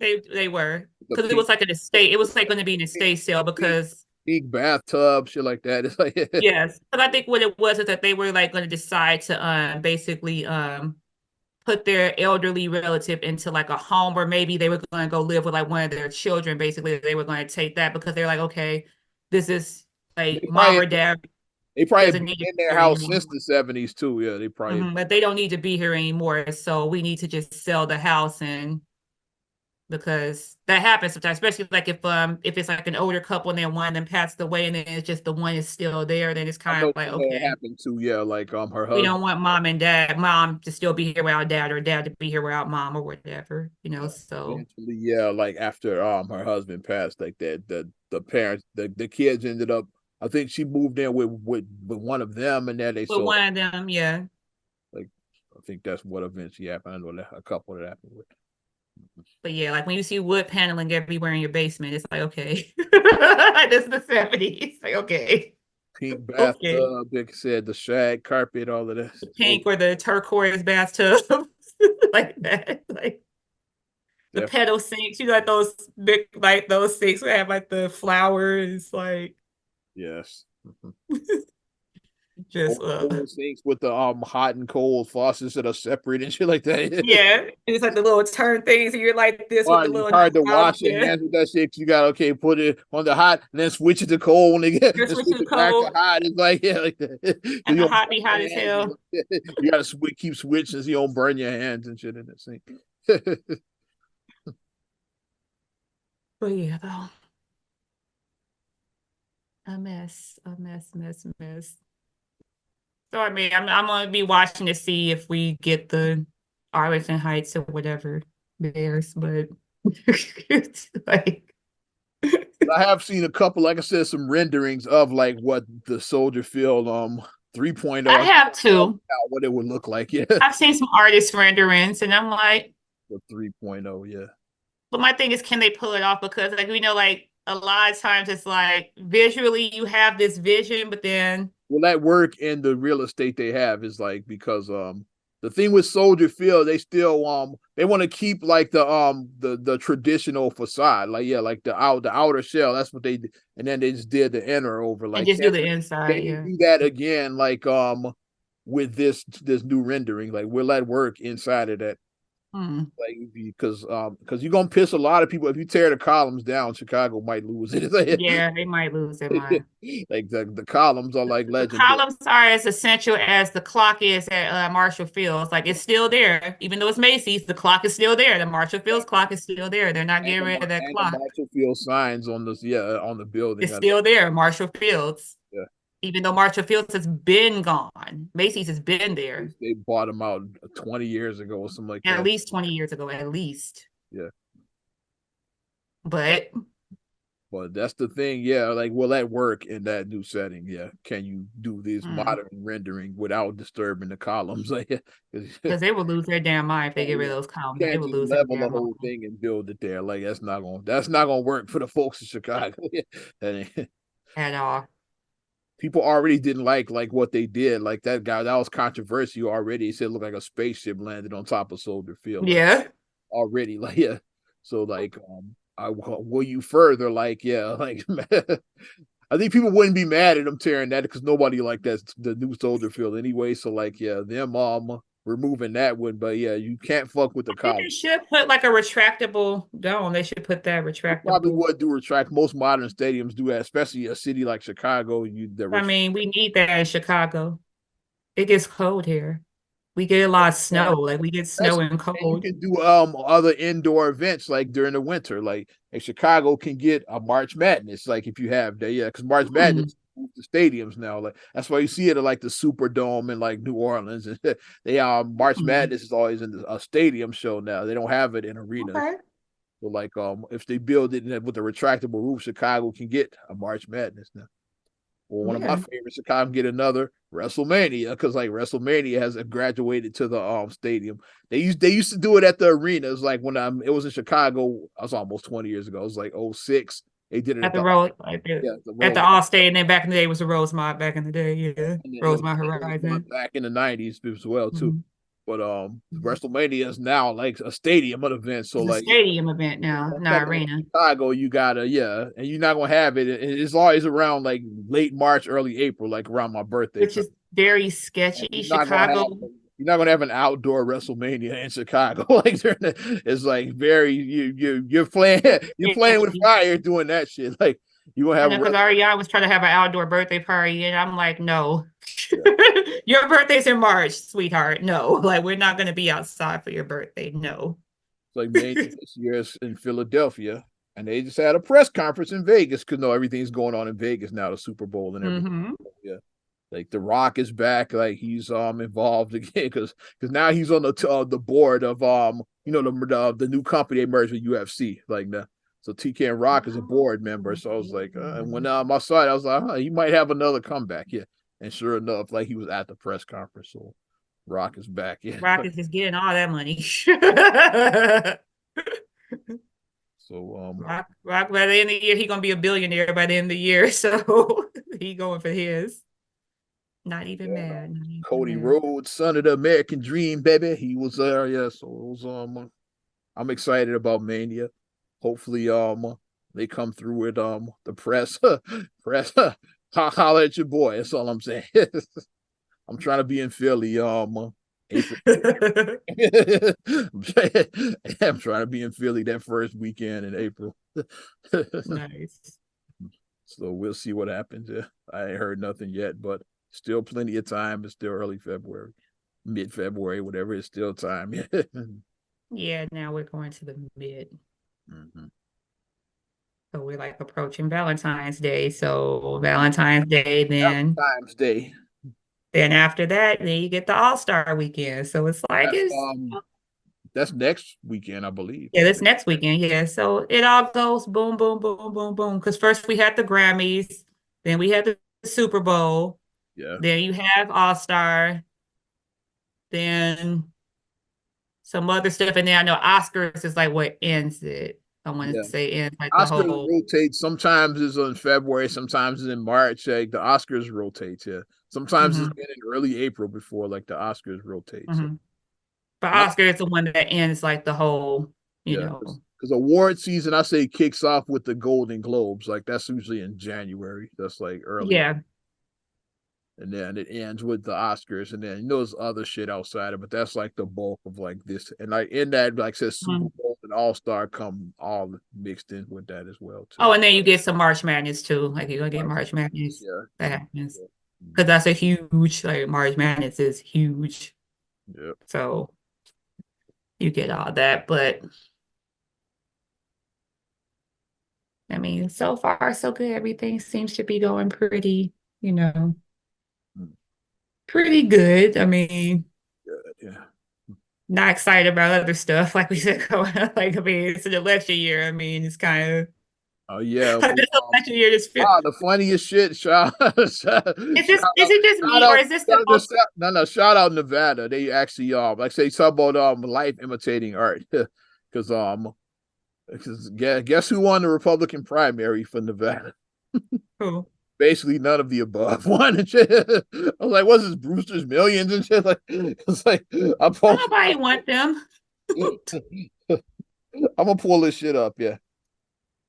They were The because it pink, was like an estate. It was like going to be an pink, estate sale pink, because pink bathtub, shit like that. It's like yes, but I think what it was is that they were like going to decide to basically put their elderly relative into like a home, or maybe they were going to go live with like one of their children. Basically, they were going to take that because they're like, okay, this is they like mom probably or dad they probably have doesn't been need to in be their here house anymore. since the 70s too. Yeah, they probably But they don't need to be here anymore. So we need to just sell the house, and because that happens sometimes, especially like if it's like an older couple and then one of them passed away and then it's just the one is still there, then it's I kind know of like, something that okay, happened too. Yeah, like her we husband. don't want mom to still be here without dad, or dad to be here without mom or whatever, so Eventually, yeah, like after her husband passed, like that, the parents, the kids ended up. I think she moved in with one of them, and then they but saw one of them, yeah. like I think that's what eventually happened. I know that a couple that happened with But yeah, like when you see wood paneling everywhere in your basement, it's like, okay. This is the 70s. Like, okay. pink Okay. bathtub, like I said, the shag carpet, all of that. The Oh, pink or the turquoise bathtub. Like that. Like the definitely, pedal sinks, like those big, like those sinks that have like the flowers, like yes. Mhm. just Old sinks with the hot and cold faucets that are separate and shit like that. yeah. It's like the little turn things, and you're like this with Why the it's little hard to knob. wash your Yeah. hands with that shit. 'Cause you got okay, put it on the hot and then switch it to cold when they get You're and switch switching it back to code, hot. It's like yeah, like that. and You the don't hot burn be hot your as hands. hell. You gotta keep switching so you don't burn your hands and shit in the sink. But yeah, though. Mess. So I mean, I'm gonna be watching to see if we get the Arlington Heights or whatever theirs, but it's like I have seen a couple, like I said, some renderings of like what the Soldier Field 3.0. I I have out to. what it would look like. Yeah, I've seen some artist renderings, and I'm like, the 3.0. Yeah. but my thing is, can they pull it off? Because like we know, like a lot of times it's like visually you have this vision, but then Will that work in the real estate they have is like because the thing with Soldier Field they still they want to keep like the traditional facade like yeah like the outer shell that's what they did. And then they just did the inner over and like just do the inside, can you yeah. do that again like with this new rendering like will that work inside of that Hmm. like because you're gonna piss a lot of people if you tear the columns down. Chicago might lose it. Yeah, they might lose their mind. Like the columns are like The legendary. columns are as essential as the clock is at Marshall Fields. Like it's still there, even though it's Macy's. The clock is still there. The Marshall Fields clock is still there. They're not getting rid of that And the clock. Marshall Field signs on this, yeah, on the building. It's still there, Marshall Fields. Yeah, Even though Marshall Fields has been gone, Macy's has been there they bought them out 20 years ago or something like at that. least 20 years ago, at least. Yeah, But but that's the thing. Yeah, like will that work in that new setting? Yeah, can you do this mm, modern rendering without disturbing the columns? Like, you because they would lose their damn mind if they get rid of those columns. They can't would just lose their level the damn mind whole thing and build it there. Like that's not gonna work for the folks in Chicago. at all. People already didn't like what they did. Like that guy, that was controversial already. He said it looked like a spaceship landed on top of Soldier Field. Like Yeah. already, like yeah. So like, will you further? Like yeah, like I think people wouldn't be mad at them tearing that because nobody liked that the new Soldier Field anyway. So like yeah, them removing that one, but yeah, you can't fuck with the I think column. they should put like a retractable dome. They should put that Probably retractable. would do retract. Most modern stadiums do that, especially a city like Chicago. I mean, we need that in Chicago. It gets cold here. We get a lot of snow. Like we get That's snow and and you cold. can do other indoor events like during the winter. Like Chicago can get a March Madness, like if you have that, yeah, because March Hmm. Madness moved to stadiums now. Like that's why you see it at like the Superdome in like New Orleans. And they March Hmm. Madness is always in a stadium show now. They don't have it in arenas. Okay. So like if they build it with a retractable roof, Chicago can get a March Madness now. Well, one of my Yeah. favorites to come get another WrestleMania because like WrestleMania has graduated to the stadium. They used to do it at the arenas. Like when it was in Chicago, I was almost 20 years ago. It was like '06. They did it At at the the road, like yeah the at the Royal Allstate, and then back in the day it was the Rosemont back in the day. Yeah. and then Rosemont Horizon. back in the '90s as well too. Mhm. But WrestleMania is now like a stadium event. So It's a like stadium event now, not coming to arena, Chicago, you gotta and you're not gonna have it. It's always around like late March, early April, like around my birthday which time. is very And sketchy. Chicago, you're not gonna have an outdoor WrestleMania in Chicago. It's like very you're playing with sketchy. fire doing that shit. Like you gonna I have know a because Ariana was trying to have an outdoor birthday party, and I'm like, no. yeah, Your birthday's in March, sweetheart. No, like we're not going to be outside for your birthday. No. it's like Mania this year is in Philadelphia. And they just had a press conference in Vegas because no, everything's going on in Vegas now, the Super Bowl and everything. Hmm. Yeah. Like The Rock is back, like he's involved again because now he's on the board of the new company they merged with UFC like the so TK and Rock is a board member. So I was like, and when I saw it, I was like, he might have another comeback, yeah. And sure enough, like he was at the press conference, so Rock is back, yeah. Rock is just getting all that money. So Rock by the end of the year, he gonna be a billionaire by the end of the year. So he going for his. Not even yeah, mad. Not even Cody mad. Rhodes, son of the American Dream, baby, he was there, yeah. So it was I'm excited about Mania. Hopefully, they come through with the press, press, holler at your boy. That's all I'm saying. I'm trying to be in Philly, April. I'm trying to be in Philly that first weekend in April. Nice. So we'll see what happens. I ain't heard nothing yet, but still plenty of time. It's still early February, mid February, whatever. It's still time. Yeah, now we're going to the mid. Mm-hmm. So we're like approaching Valentine's Day. So Valentine's Day, Valentine's Day. then after that, then you get the All-Star weekend. So it's like That's it's that's next weekend, I believe. yeah, this next weekend. Yeah. So it all goes boom, boom, boom, boom, boom. Because first we had the Grammys, then we had the Super Bowl, Yeah. then you have All-Star, then some other stuff. And then I know Oscars is like what ends it. I want Yeah. to say ends like the Oscars whole. rotate. Sometimes it's in February, sometimes it's in March. Like the Oscars rotate, yeah. Sometimes it's Mhm, been in early April before like the Oscars rotate. So mhm. But and I, Oscar is the one that ends like the whole, you yeah, know. because award season I say kicks off with the Golden Globes. Like that's usually in January. That's like early. Yeah. And then it ends with the Oscars, and then there's other shit outside of it. But that's like the bulk of like this, and like in that, like says Super Mhm. Bowl and All Star come all mixed in with that as well Oh, too. and then you get some March Madness too. Like you're gonna get March March Madness, Madness. yeah, That happens. yeah, Because that's a huge, like March Madness is huge. yeah. So you get all that. But I mean, so far so good. Everything seems to be going pretty, you know, Mm, pretty good. I mean, good, yeah. not excited about other stuff, like we said, like I mean, it's an election year. I mean, it's kind of Oh yeah, like we this election year just feel the funniest shit. is it just Shout me or out, is this the most no, shout out Nevada. They actually like say something about life imitating art because guess who won the Republican primary for Nevada? cool? Basically none of the above won and shit. I was like, what's this Brewster's Millions and shit? Like it's like I posted. Nobody want them. I'm gonna pull this shit up, yeah.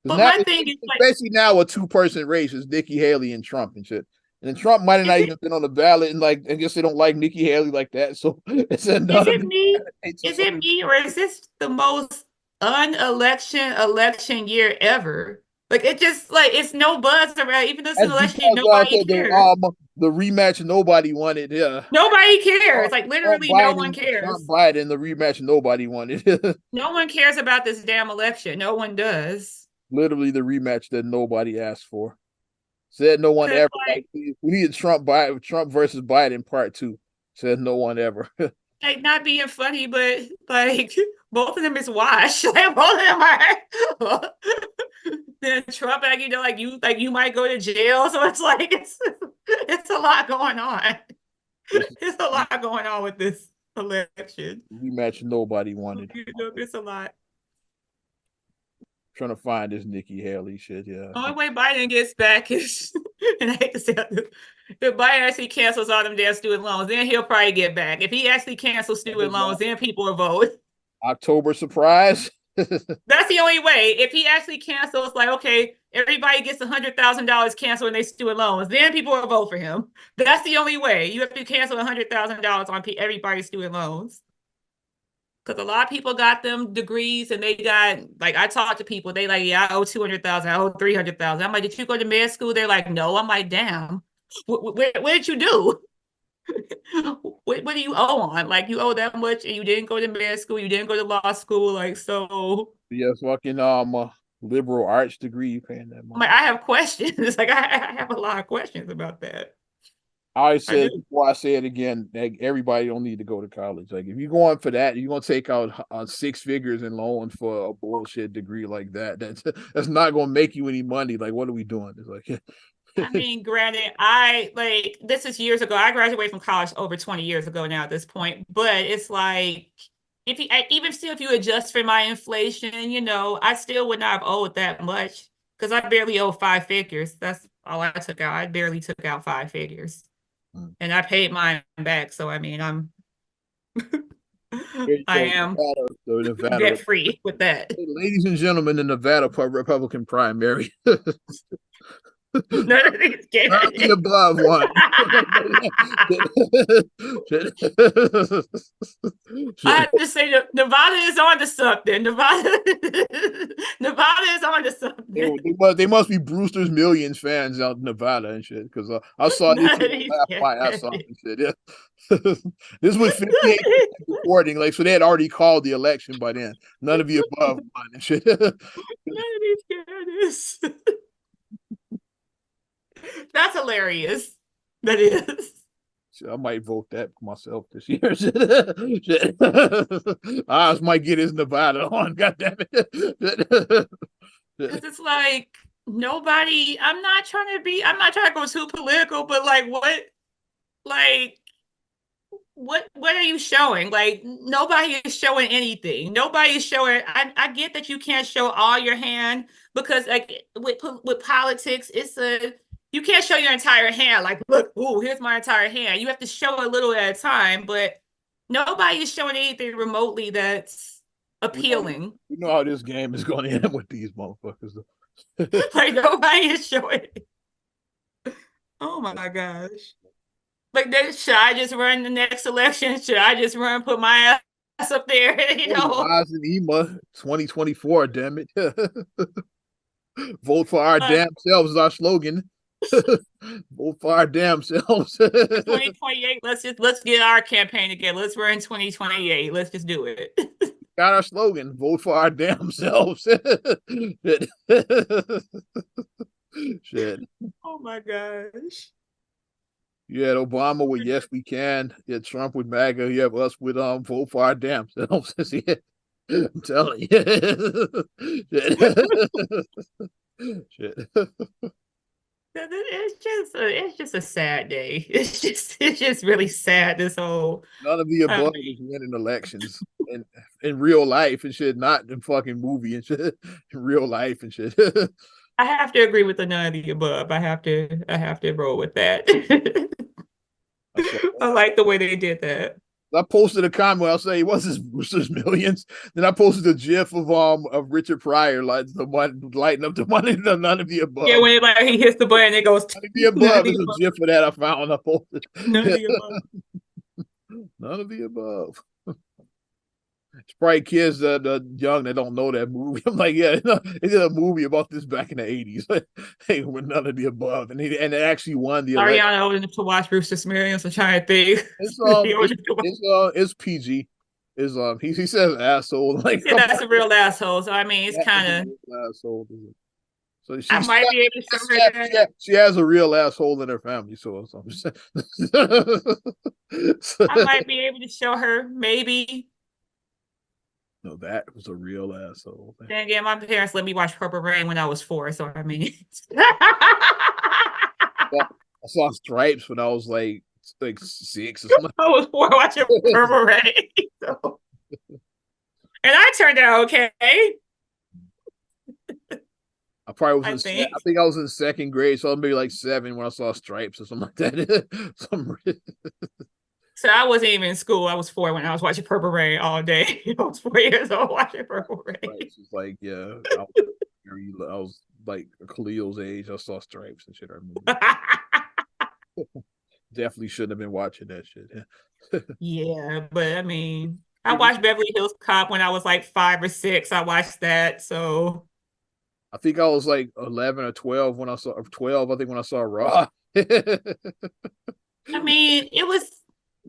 Because But now my thing is it's like, basically now a two-person race is Nikki Haley and Trump and shit. And then Trump might have is not it even been on the ballot, and like I guess they don't like Nikki Haley like that. So it's is another it me? candidates or Is it something. me or is this the most election year ever? Like it just like it's no buzz around, even though it's an That's election year, because nobody cares. the rematch nobody wanted. Yeah, Nobody cares. Trump, Like literally no one Trump cares. Biden, the rematch nobody wanted. No one cares about this damn election. No one does. Literally the rematch that nobody asked for. Said no one Cause ever. like Like we needed Trump versus Biden part two. Said no one ever. like not being funny, but like both of them is washed. Like both of them are. Then Trump, like you might go to jail. So it's like it's a lot going on. This is It's a lot going on with this election. rematch nobody wanted. It's a lot. trying to find this Nikki Haley shit. Yeah. Only way Biden gets back is, and I hate to say it, if Biden actually cancels all them damn student loans, then he'll probably get back. If he actually cancels student loans, then people will vote. October surprise. That's the only way. If he actually cancels, like, okay, everybody gets $100,000 canceled in their student loans, then people will vote for him. That's the only way. You have to cancel $100,000 on everybody's student loans. Because a lot of people got them degrees and they got, like, I talked to people, they like, yeah, I owe 200,000, I owe 300,000. I'm like, did you go to med school? They're like, no. I'm like, damn, what did you do? What do you owe on? Like, you owe that much and you didn't go to med school, you didn't go to law school, like, so. Yeah, fucking liberal arts degree, you paying that money. I'm like, I have questions. Like, I have a lot of questions about that. I said before, I say it again, like, everybody don't need to go to college. Like, if you're going for that, you're gonna take out 6 figures in loans for a bullshit degree like that. That's not gonna make you any money. Like, what are we doing? It's like, I mean, granted, this is years ago. I graduated from college over 20 years ago now at this point, but it's like, even still, if you adjust for my inflation, you know, I still would not have owed that much because I barely owe 5 figures. That's all I took out. I barely took out 5 figures. And I paid mine back. So, I mean, I am debt free with that. Ladies and gentlemen, the Nevada Republican primary. None of these the above one. I have to say that Nevada is on to something. Nevada is on to something. They must be Brewster's Millions fans out in Nevada and shit. Because I saw this my ass off and shit. Yeah. This was 58 recording, like, so they had already called the election by then. None of the above one and shit. None of these guys. That's hilarious. That is. I might vote that myself this year. Oz might get his Nevada on. God damn it. It's like nobody. I'm not trying to go too political, but what are you showing? Like, nobody is showing anything. Nobody is showing. I get that you can't show all your hand because, like, with politics, you can't show your entire hand. Like, look, ooh, here's my entire hand. You have to show a little at a time, but nobody is showing anything remotely that's appealing. You know how this game is going to end with these motherfuckers. Like, nobody is showing it. Oh my gosh. Like, should I just run the next election? Should I just put my ass up there? You know, Oz and Ema 2024, damn it. Vote for our damn selves is our slogan. Vote for our damn selves. 2028. Let's get our campaign again. Let's run 2028. Let's just do it. Got our slogan. Vote for our damn selves. Shit. Oh my gosh. You had Obama with Yes We Can. You had Trump with MAGA. You have us with vote for our damn selves. I'm telling you. Shit. It's just a sad day. It's just really sad. This whole none of the above is winning elections in real life and shit, not in fucking movie and shit. In real life and shit. I have to agree with the none of the above. I have to roll with that. I like the way they did that. I posted a comment. I'll say, "What's this Brewster's Millions?" Then I posted a GIF of Richard Pryor, like the one lighting up the money. None of the above. Yeah, when he hits the button, it goes. None of the above. There's a GIF for that I found. I posted. None of the above. None of the above. It's probably kids that young that don't know that movie. I'm like, yeah, they did a movie about this back in the 80s. Hey, with none of the above, and they actually won the. Ariana old enough to watch Brewster's Millions. I'm trying to think. It's PG. He says asshole. Like, yeah, that's a real asshole. So I mean, it's kind of asshole. So I might be able to show her that. She has a real asshole in her family. So I might be able to show her maybe. No, that was a real asshole. Then again, my parents let me watch Purple Rain when I was 4, so I mean, I saw Stripes when I was like 6 or something. I was 4 watching Purple Rain, so. And I turned out okay. I probably was I I think. think I was in second grade, so maybe like 7 when I saw Stripes or something like that. So I wasn't even in school. I was 4 when I was watching Purple Rain all day. I was 4 years old watching Purple Rain. Stripes is like, yeah, I was like Khalil's age. I saw Stripes and shit. I remember. Definitely shouldn't have been watching that shit. Yeah, but I mean, I watched Beverly Hills Cop when I was like 5 or 6. I watched that. So I think I was like 11 or 12 when I saw 12. I think when I saw Raw. I mean, it was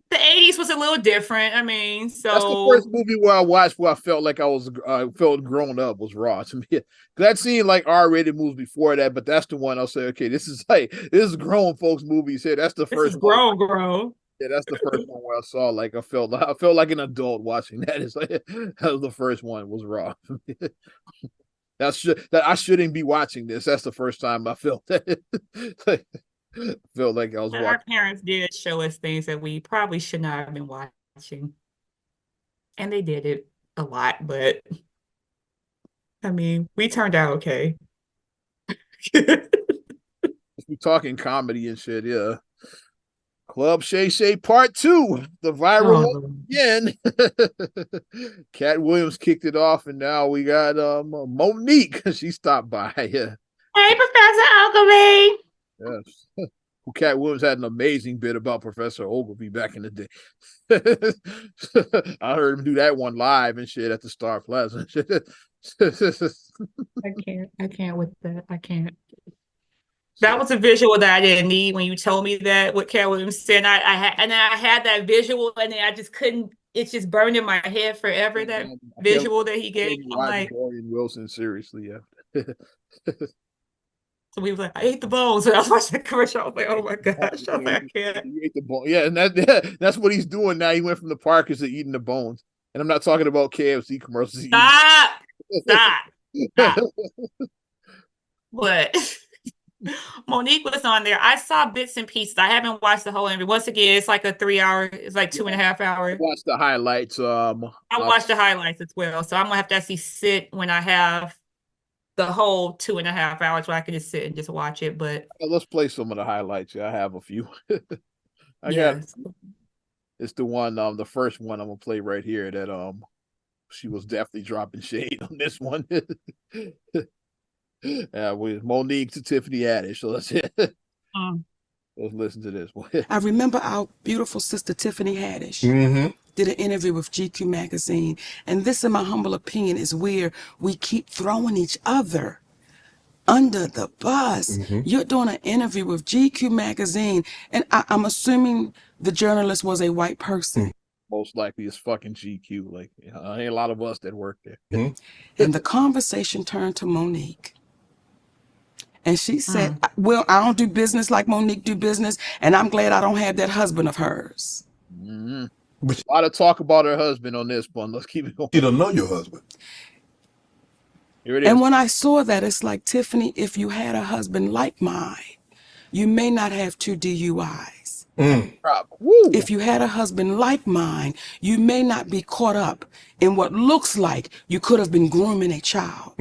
the 80s was a little different. I mean, That's the first so movie where I watched where I felt like I felt grown up was Raw to me. Because I'd seen like R-rated movies before that, but that's the one I'll say, okay, this is grown folks movies here. That's the this is first one. grown. Yeah, that's the first one where I saw like I felt like an adult watching that. It's like that was the first one was Raw. That I shouldn't be watching this. That's the first time I felt that. Felt like I was But our watching. parents did show us things that we probably should not have been watching. And they did it a lot, but I mean, we turned out okay. We talking comedy and shit, yeah. Club Shay Shay Part 2, the viral Oh, one Lord. again. Cat Williams kicked it off, and now we got Monique. She stopped by. Yeah. Hey, Professor Alchemy. Yes. Cat Williams had an amazing bit about Professor Ogilvy back in the day. I heard him do that one live and shit at the Star Plaza. I can't with that. I can't. That was a visual that I didn't need when you told me that what Cat Williams said. I had that visual and then I just couldn't, it's just burned in my head forever, that visual that he gave. I'm Roger like, Dorian Wilson seriously, yeah. so we was like, I ate the bones. And I was watching the commercial. I was like, oh my gosh, I was like, I can't. He ate the bone. Yeah, and that's what he's doing now. He went from the Parkers to eating the bones. And I'm not talking about KFC commercials. Stop. Stop. Stop. But Monique was on there. I saw bits and pieces. I haven't watched the whole interview. Once again, it's like a 3 hour, it's like 2.5 hours. Watch the highlights. I watched the highlights as well. So I'm gonna have to actually sit when I have the whole 2.5 hours where I can just sit and just watch it. But let's play some of the highlights. Yeah, I have a few. yes. It's the one, the first one I'm gonna play right here that she was definitely dropping shade on this one. With Monique to Tiffany Haddish. So let's listen to this one. I remember our beautiful sister Tiffany Haddish did an interview with GQ magazine, and this, in my humble opinion, is where we keep throwing each other under the bus. You're doing an interview with GQ magazine, and I'm assuming the journalist was a white person. Most likely it's fucking GQ. Like, ain't a lot of us that work there. And the conversation turned to Monique. And she said, well, I don't do business like Monique do business, and I'm glad I don't have that husband of hers. A lot of talk about her husband on this one. Let's keep it going. You don't know your husband. Here it is. And when I saw that, it's like, Tiffany, if you had a husband like mine, you may not have 2 DUIs. If you had a husband like mine, you may not be caught up in what looks like you could have been grooming a child.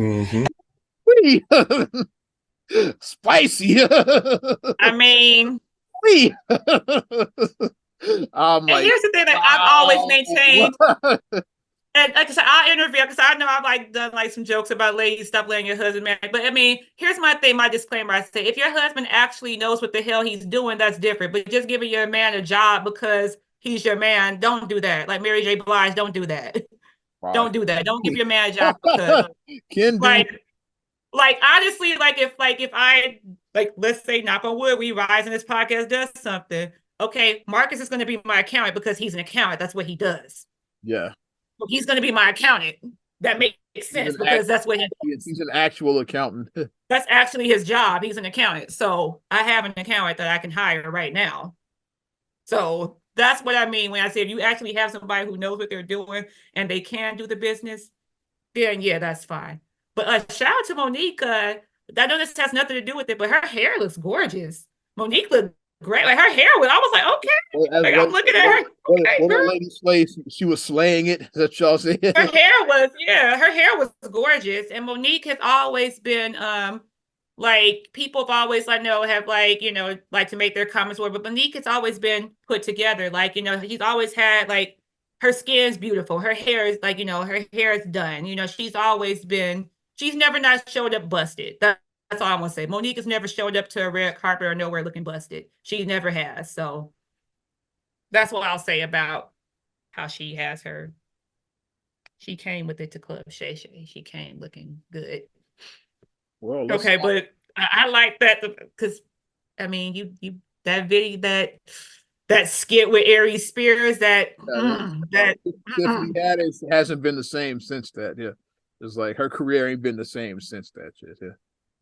Spicy. I mean, and here's the thing that I've always maintained. And like I said, I'll interview because I know I've like done like some jokes about ladies stop letting your husband marry. But I mean, here's my thing, my disclaimer. I say, if your husband actually knows what the hell he's doing, that's different. But just giving your man a job because he's your man, don't do that. Like Mary J. Blige, don't do that. Wow. Don't do that. Don't give your man a job because like honestly, if I let's say knock on wood, we rise and this podcast does something. Okay, Marcus is going to be my accountant because he's an accountant. That's what he does. Yeah. So he's going to be my accountant. That makes sense because that's what he does. He's an actual accountant. That's actually his job. He's an accountant. So I have an accountant that I can hire right now. So that's what I mean when I say if you actually have somebody who knows what they're doing and they can do the business, then yeah, that's fine. But shout out to Monique. I know this has nothing to do with it, but her hair looks gorgeous. Monique looked great. Like her hair was, I was like, okay. Like I'm looking at her. Okay, What girl. lady slay, she was slaying it. That's y'all saying. Her hair was gorgeous. And Monique has always been like people have always like know have like, you know, like to make their comments where, but Monique has always been put together. Like, you know, she's always had like her skin's beautiful. Her hair is like, you know, her hair is done. You know, she's never not showed up busted. That's all I want to say. Monique has never showed up to a red carpet or nowhere looking busted. She never has. So that's what I'll say about how she has her. She came with it to Club Shay Shay. She came looking good. Well, Okay, but I like that because I mean, you that video that skit with Aries Spears Tiffany Haddish hasn't been the same since that. Yeah, it's like her career ain't been the same since that shit. Yeah,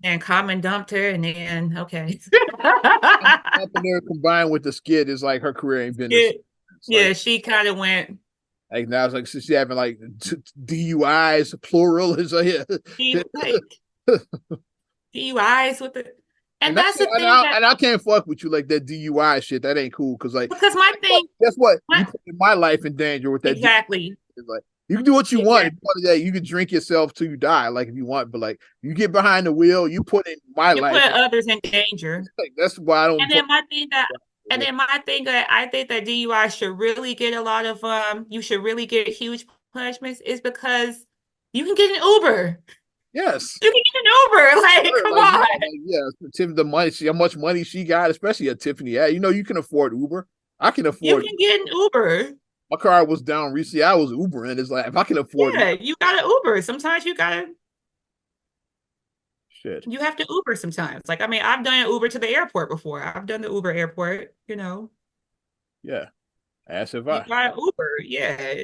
and Common dumped her, and then okay, something there combined with the skit is like her career ain't been the same. Yeah, like, she kind of went. Like now it's like she's having like DUIs plural. Is like, yeah. DUIs with the, and that's the thing. And I can't fuck with you like that DUI shit. That ain't cool because my thing. Guess what? You put my life in danger with that. Exactly. It's like you can do what you want. You can drink yourself till you die, like if you want. But like you get behind the wheel, you put in my life. You put others in danger. Like, that's why I don't. And then my thing that I think that DUI should really get a lot of you should really get huge punishments is because you can get an Uber. Yes, you can get an Uber. Like, come on. The money, how much money she got, especially at Tiffany. Yeah, you know you can afford Uber. I can afford. You can get an Uber. My car was down recently. I was Ubering. It's like if I can afford. Yeah, you got an Uber. Sometimes you gotta. Shit. You have to Uber sometimes. Like, I mean, I've done an Uber to the airport before. I've done the Uber airport, you know. Yeah. As if I. You got an Uber, yeah.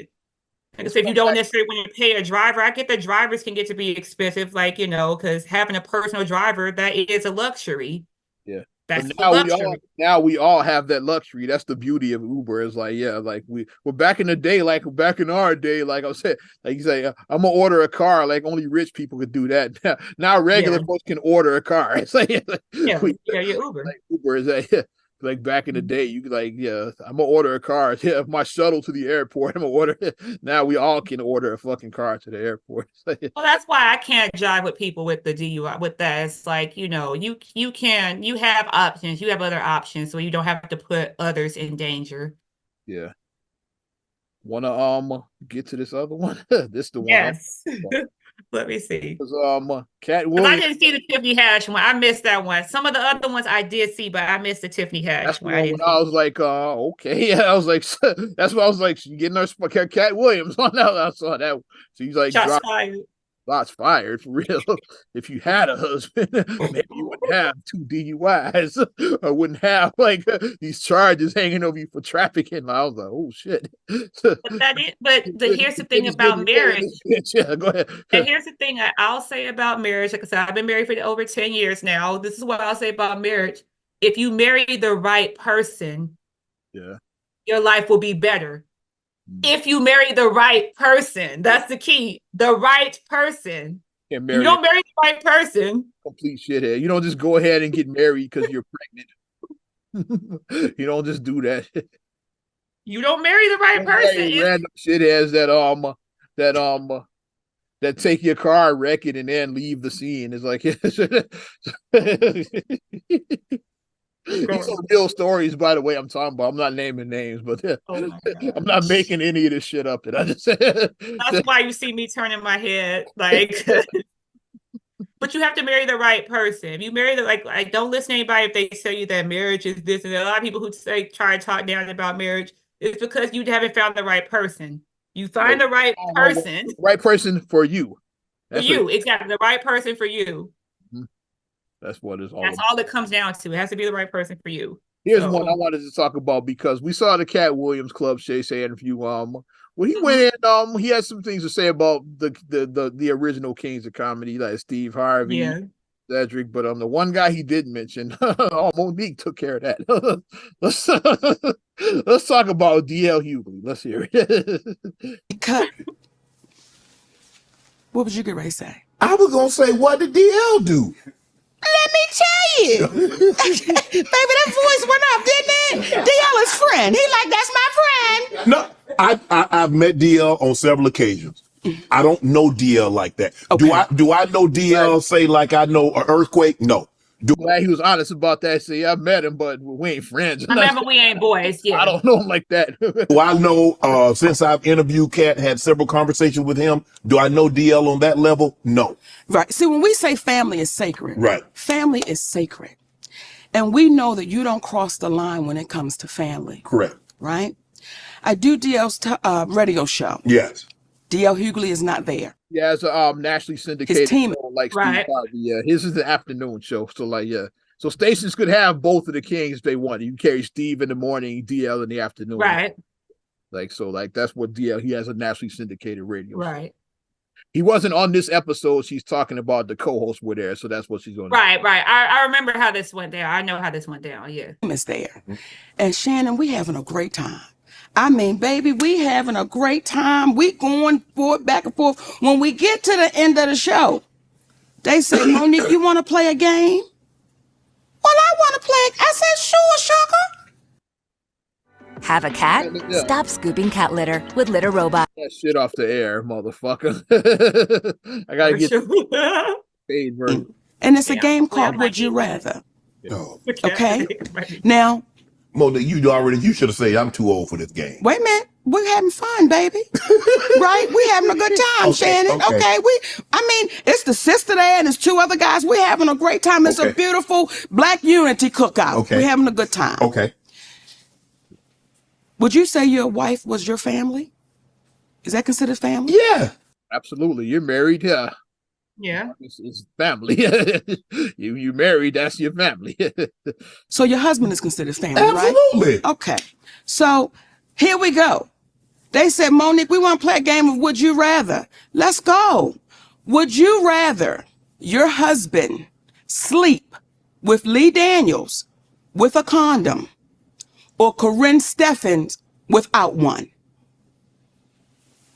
Like I said, if you don't necessarily want to pay a driver, I get that drivers can get to be expensive, like, you know, because having a personal driver, that is a luxury. Yeah. That's now we all have that luxury. That's the beauty of Uber. Is like, yeah, like we're back in the day, like back in our day, like I said, like you say, I'm gonna order a car, like only rich people could do that. Now regular folks can order a car. It's like, your Uber. Like Uber is like back in the day, you could like, yeah, I'm gonna order a car. Yeah, my shuttle to the airport, I'm gonna order it. Now we all can order a fucking car to the airport. Well, that's why I can't drive with people with the DUI. With that, it's like, you know, you have options, you have other options, so you don't have to put others in danger. Yeah. Wanna get to this other one? This the one. Yes. Let me see. Cat Williams. I didn't see the Tiffany Haddish one. I missed that one. Some of the other ones I did see, but I missed the Tiffany Haddish one. I was like, okay. Yeah, I was like, that's what I was like. She's getting her Cat Williams on that. I saw that. She's like, shots fired. Shots fired for real. If you had a husband, maybe you wouldn't have 2 DUIs or wouldn't have like these charges hanging over you for trafficking. I was like, oh shit. Here's the thing about marriage. Yeah, go ahead. And here's the thing I'll say about marriage. Like I said, I've been married for over 10 years now. This is what I'll say about marriage. If you marry the right person, yeah, your life will be better. If you marry the right person, that's the key. The right person. You don't marry the right person. Complete shithead. You don't just go ahead and get married because you're pregnant. You don't just do that. You don't marry the right person. Random shitheads that take your car, wreck it, and then leave the scene. It's like these are real stories, by the way. I'm talking about. I'm not naming names, but I'm not making any of this shit up. That I just said. That's why you see me turning my head, like. But you have to marry the right person. If you marry like, don't listen to anybody if they tell you that marriage is this, and a lot of people who try to talk down about marriage, it's because you haven't found the right person. You find the right person. Right person for you. Exactly. The right person for you. That's what it's all. That's all it comes down to. It has to be the right person for you. Here's one I wanted to talk about because we saw the Cat Williams Club Shay Shay interview. When he went in, he had some things to say about the original Kings of Comedy, like Steve Harvey, Cedric. But the one guy he did mention, Monique took care of that. Let's talk about DL Hughley. Let's hear it. Cut. What would you get ready to say? I was gonna say, what did DL do? Let me tell you. Baby, that voice went up, didn't it? DL is friend. He like, that's my friend. No, I've met DL on several occasions. I don't know DL like that. Okay. Do I know DL say like I know an earthquake? No. Glad he was honest about that. See, I met him, but we ain't friends. I remember we ain't boys. Yeah. I don't know him like that. Do I know, since I've interviewed Cat, had several conversations with him, do I know DL on that level? No. Right. See, when we say family is sacred, Right. Family is sacred. And we know that you don't cross the line when it comes to family, Correct. right? I do DL's radio show. Yes. DL Hughley is not there. Yeah, it's a nationally syndicated team- show, like Right. Steve Harvey. Yeah, his is the afternoon show. So like, yeah. So stations could have both of the kings if they want. You carry Steve in the morning, DL in the afternoon. Right. Like, so like that's what DL, he has a nationally syndicated radio show. Right. He wasn't on this episode. She's talking about the co-hosts were there, so that's what she's on. Right. I remember how this went down. I know how this went down. Yeah. Is there. And Shannon, we having a great time. I mean, baby, we having a great time. We going forward, back and forth. When we get to the end of the show, they say, Monique, you want to play a game? Well, I want to play. I said, sure, sugar. Have a cat? Yeah. Stop scooping cat litter with Litter Robot. That shit off the air, motherfucker. I gotta get the paid version. And it's a Yeah. game Well, called Would You Rather. No. Okay. Now, Monique, you should have said I'm too old for this game. wait a minute. We're having fun, baby. Right? We having a good time, Okay, Shannon. okay. Okay. It's the sister there and there's two other guys. We're having a great time. It's a Okay. beautiful Black unity cookout. Okay. We're having a good time. Okay. Would you say your wife was your family? Is that considered family? Yeah. Absolutely. You're married, yeah. Yeah. It's family. you married, that's your family. So your husband is considered family, right? Absolutely. Okay. So here we go. They said, Monique, we want to play a game of Would You Rather. Let's go. Would you rather your husband sleep with Lee Daniels with a condom or Corinne Steffens without one?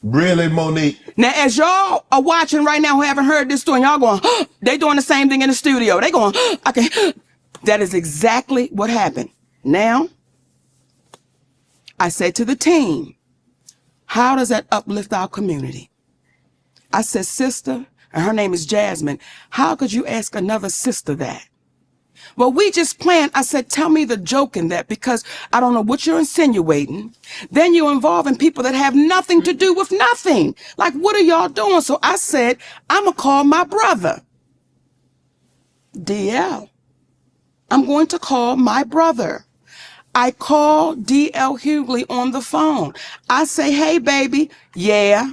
Really, Monique? Now, as y'all are watching right now who haven't heard this story, y'all going, they doing the same thing in the studio. They going, okay. That is exactly what happened. Now, I said to the team, how does that uplift our community? I said, sister, and her name is Jasmine, how could you ask another sister that? Well, we just planned. I said, tell me the joke in that, because I don't know what you're insinuating. Then you're involving people that have nothing to do with nothing. Like, what are y'all doing? So I said, I'm going to call my brother. DL. I'm going to call my brother. I call DL Hughley on the phone. I say, hey, baby. Yeah.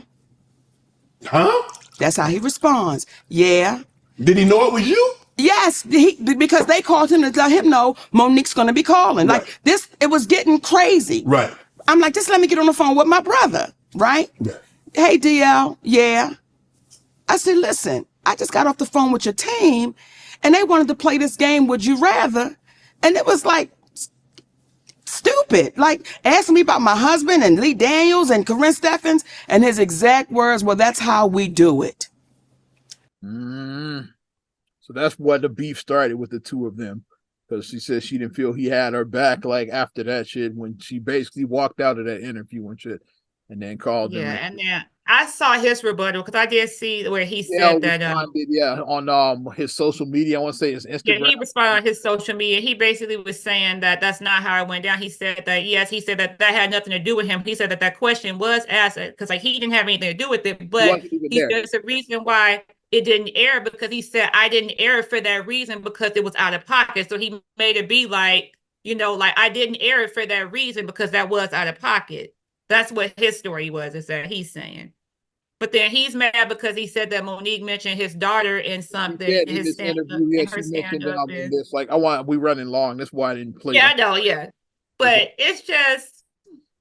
Huh? That's how he responds. Yeah. Did he know it was you? Yes, because they called him to let him know Monique's going to be calling. Right. Like this, it was getting crazy. Right. I'm like, just let me get on the phone with my brother, right? Yeah. Hey, DL, yeah. I said, listen, I just got off the phone with your team and they wanted to play this game, Would You Rather? And it was like stupid, like asking me about my husband and Lee Daniels and Corinne Steffens, and his exact words, well, that's how we do it. So that's what the beef started with the two of them, because she said she didn't feel he had her back. Like after that shit, when she basically walked out of that interview and shit, and then called Yeah. him. And then I saw his rebuttal because I did see where he Yeah, said that. responded, on his social media. I want to say his Yeah, Instagram. he responded on his social media. He basically was saying that that's not how it went down. He said that, yes, he said that that had nothing to do with him. He said that that question was asked because like he didn't have anything to do with it, but wasn't even there. there's a reason why it didn't air, because he said, I didn't air it for that reason because it was out of pocket. So he made it be like, like I didn't air it for that reason because that was out of pocket. That's what his story was, is that he's saying. But then he's mad because he said that Monique mentioned his daughter in something. Yeah, in in his this stand-up- interview, yeah, in her she mentioned stand-up in and- this. Like, we running long. That's why I didn't play. Yeah, I know, yeah. But it's just,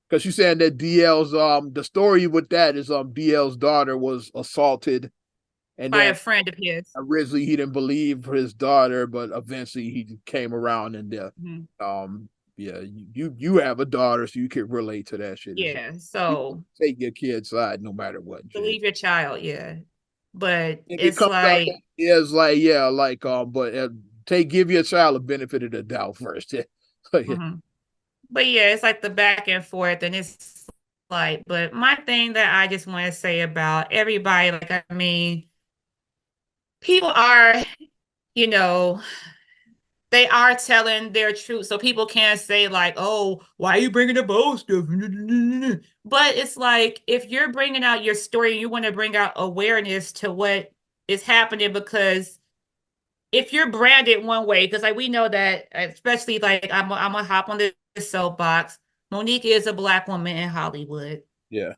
Because she's saying that DL's the story with that is DL's daughter was assaulted, and by then a friend of his. originally he didn't believe his daughter, but eventually he came around and Mhm. yeah, you have a daughter, so you can relate to that shit. Yeah, so Take your kid's side no matter what. believe your child, yeah. but If it it's comes out, like, it's like, yeah, like, but give your child a benefit of the doubt first. Yeah. Like, mhm. But yeah, it's like the back and forth, and it's like, but my thing that I just want to say about everybody, like, I mean, people are, you know, they are telling their truth. So people can't say, like, oh, why are you bringing up old stuff? But it's like, if you're bringing out your story, you want to bring out awareness to what is happening, because if you're branded one way, because like we know that, especially like I'm gonna hop on this soapbox. Monique is a Black woman in Hollywood. yeah.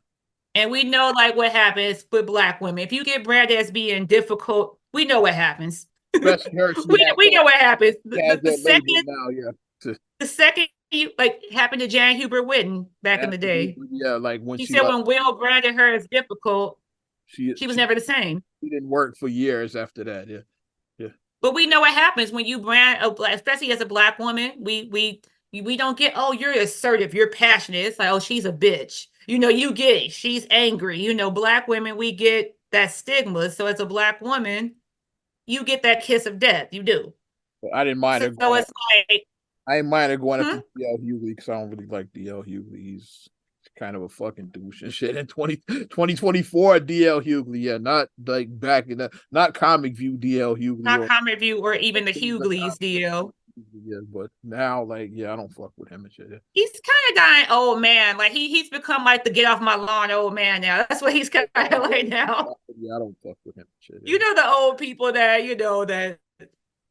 And we know like what happens with Black women. If you get branded as being difficult, we know what happens. Especially her, she We know what happens. has that label now, yeah. The second you like happened to Jan Hubert Witten back in the day. Yeah, like when She she said left, when Will branded her as difficult, she she was she, never the same. she didn't work for years after that. Yeah, yeah. But we know what happens when you brand a Black, especially as a Black woman. We don't get, oh, you're assertive, you're passionate. It's like, oh, she's a bitch. You know, you get it. She's angry. You know, Black women, we get that stigma. So as a Black woman, you get that kiss of death. You do. But I didn't mind So her going. it's like, I didn't mind her going hmm? after DL Hughley because I don't really like DL Hughley. He's kind of a fucking douche and shit. In 2024, DL Hughley, yeah, not like back in the not comic view DL Hughley Not or comic view or even the Hughleys deal. yeah, but now like yeah, I don't fuck with him and shit. Yeah. He's kind of dying old man. Like he's become like the get off my lawn old man now. That's what he's kind of like now. Yeah, I don't fuck with him and shit. Yeah. You know the old people that that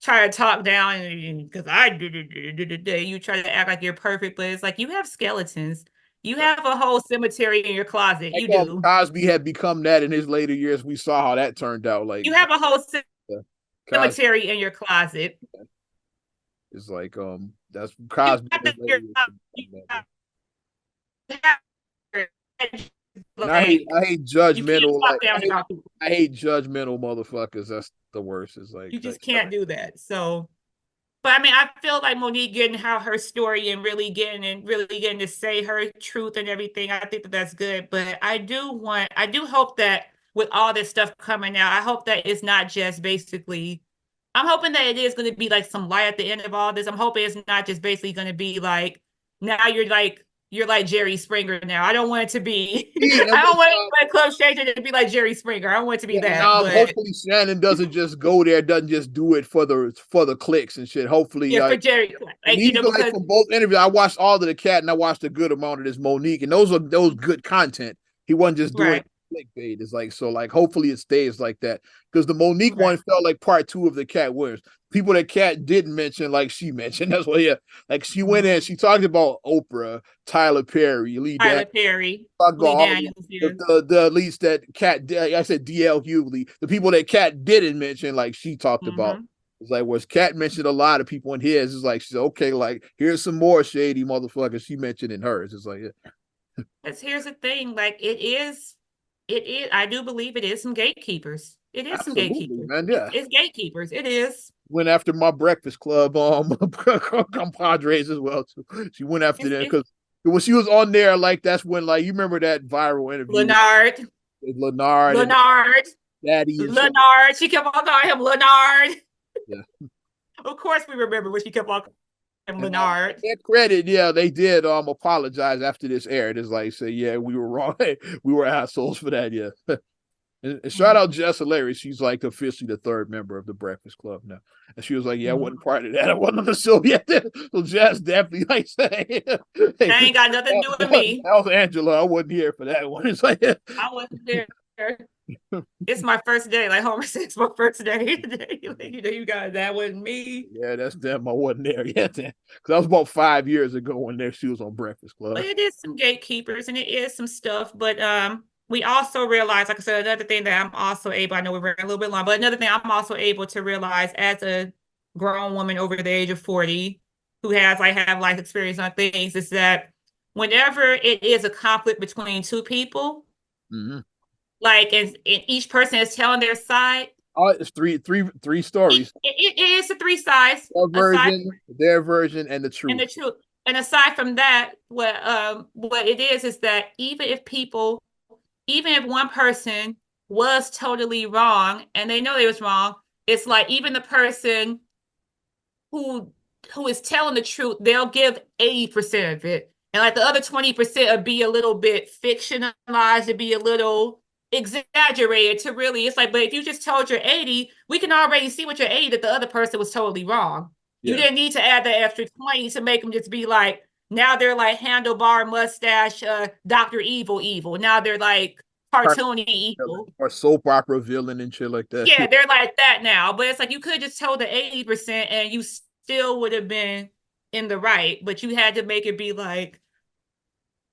try to talk down because I did it. You try to act like you're perfect, but it's like you have skeletons. You have a whole cemetery in your closet. Like, You do. Cosby had become that in his later years. We saw how that turned out. Like You have a whole yeah, Cosby cemetery in your closet. is like that's You Cosby. have in his later you years. have- And like, I hate you can't judgmental. talk Like down about people. I hate judgmental motherfuckers. That's the worst. Is like You just can't do that. So, but I mean, I feel like Monique getting how her story and really getting to say her truth and everything. I think that that's good. But I do hope that with all this stuff coming out, I hope that it's not just basically. I'm hoping that it is going to be like some light at the end of all this. I'm hoping it's not just basically going to be like now you're like Jerry Springer now. I don't want it to be. Yeah, I don't want like Club Shaker to be like Jerry Springer. I don't want it to be yeah, that. now, But hopefully Shannon doesn't just go there, doesn't just do it for the clicks and shit. Hopefully, yeah, for like, Jerry, and like you even know, like because from both interviews, I watched all of the cat and I watched a good amount of this Monique, and those good content. He wasn't just doing right. clickbait. It's like so, like hopefully it stays like that because the Monique Right. one felt like part two of the Cat Williams. People that Cat didn't mention, like she mentioned. That's why, yeah, like she went in, she talked about Oprah, Tyler Perry, Lee Tyler Daniels, Perry, talked about Lee all Daniels, yeah. the elites that Cat. I said DL Hughley, the people that Cat didn't mention, like she talked about. It's like, was Cat mentioned a lot of people in his. It's like, she's okay, like, here's some more shady motherfuckers she mentioned in hers. It's like, yeah. Because here's the thing, like I do believe it is some gatekeepers. It is some Absolutely, gatekeepers. man. Yeah. It's gatekeepers. It is. Went after my Breakfast Club compadres as well too. She went after them because when she was on there, like that's when like you remember that viral interview Leonard. with Leonard and Daddy and Leonard. She kept on calling him Leonard. Yeah. Of course we remember when she kept on calling him and, Leonard. their credit, yeah, they did apologize after this aired. It's like say, yeah, we were wrong. We were assholes for that, yeah. And shout out Jess Hilary. She's like officially the third member of the Breakfast Club now. And she was like, yeah, I wasn't part of that. I wasn't on the show yet. So Jess definitely like saying, hey, That ain't got nothing to do with me. That was Angela. I wasn't here for that one. It's like, I wasn't there. It's my first day. Like Homer said, it's my first day. Like, you guys, that wasn't me. Yeah, that's them. I wasn't there yet. Because that was about 5 years ago when she was on Breakfast Club. But it is some gatekeepers and it is some stuff. But we also realize, like I said, another thing that I'm also able, I know we're running a little bit long, but another thing I'm also able to realize as a grown woman over the age of 40 who have life experience on things is that whenever it is a conflict between two people, like and each person is telling their side. Oh, it's three stories. It is the three sides. Their version, and the truth. And the truth. And aside from that, what it is that even if one person was totally wrong and they know they was wrong, it's like even the person who is telling the truth, they'll give 80% of it. And like the other 20% will be a little bit fictionalized, to be a little exaggerated to really, it's like, but if you just told your 80, we can already see with your 80 that the other person was totally wrong. You Yeah. didn't need to add the extra 20 to make them just be like, now they're like handlebar mustache, Dr. Evil. Now they're like cartoony evil. Or soap opera villain and shit like that. Yeah, they're like that now. But it's like you could have just told the 80% and you still would have been in the right, but you had to make it be like,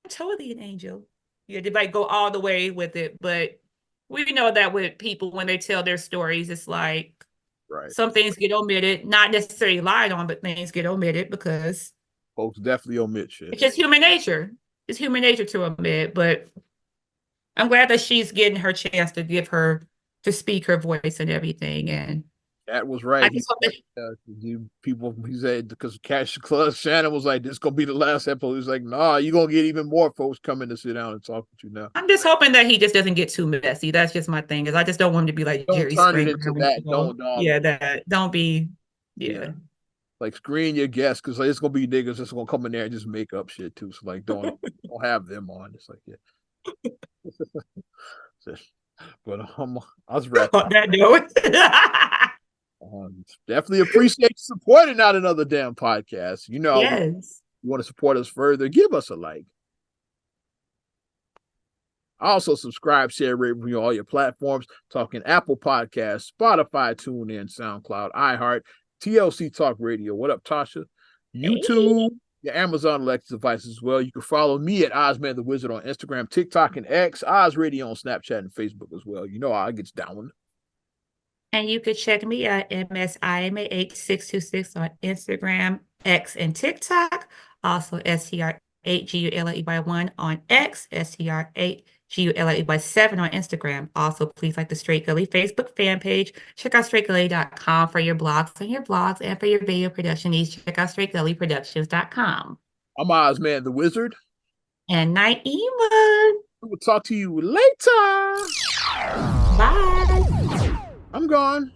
I'm totally an angel. You had to like go all the way with it. But we know that with people when they tell their stories, it's like Right. some things get omitted, not necessarily lied on, but things get omitted because Folks definitely omit shit. it's just human nature. It's human nature to omit, but I'm glad that she's getting her chance to speak her voice and everything. And Cat was right. I just hope that He said, because Shannon was like, this is gonna be the last episode. He's like, nah, you're gonna get even more folks coming to sit down and talk with you now. I'm just hoping that he just doesn't get too messy. That's just my thing. Is I just don't want him to be like Don't Jerry turn it Springer. into that. Don't Don't be. Yeah. Yeah. Like screen your guests, because like, it's gonna be niggas that's gonna come in there and just make up shit too. So like don't have them on. It's like but I was wrapped. On that note. Definitely appreciate you supporting Not Another Damn Podcast. You know, Yes. you want to support us further, give us a like. Also subscribe, share, rate, review on all your platforms. Talking Apple Podcasts, Spotify, TuneIn, SoundCloud, iHeart, TLC Talk Radio. What up, Tasha? YouTube, your Amazon Alexa devices as well. You can follow me at Ozman the Wizard on Instagram, TikTok, and X. Oz Radio on Snapchat and Facebook as well. You know how it gets down. And you could check me at MSIMA8626 on Instagram, X, and TikTok. Also STR8GULLEY1 on X, STR8GULLEY7 on Instagram. Also, please like the Straight Gully Facebook fan page. Check out straightgully.com for your blogs and for your video production needs. Check out straightgullyproductions.com. I'm Ozman the Wizard. And Naima. We will talk to you later. Bye. I'm gone.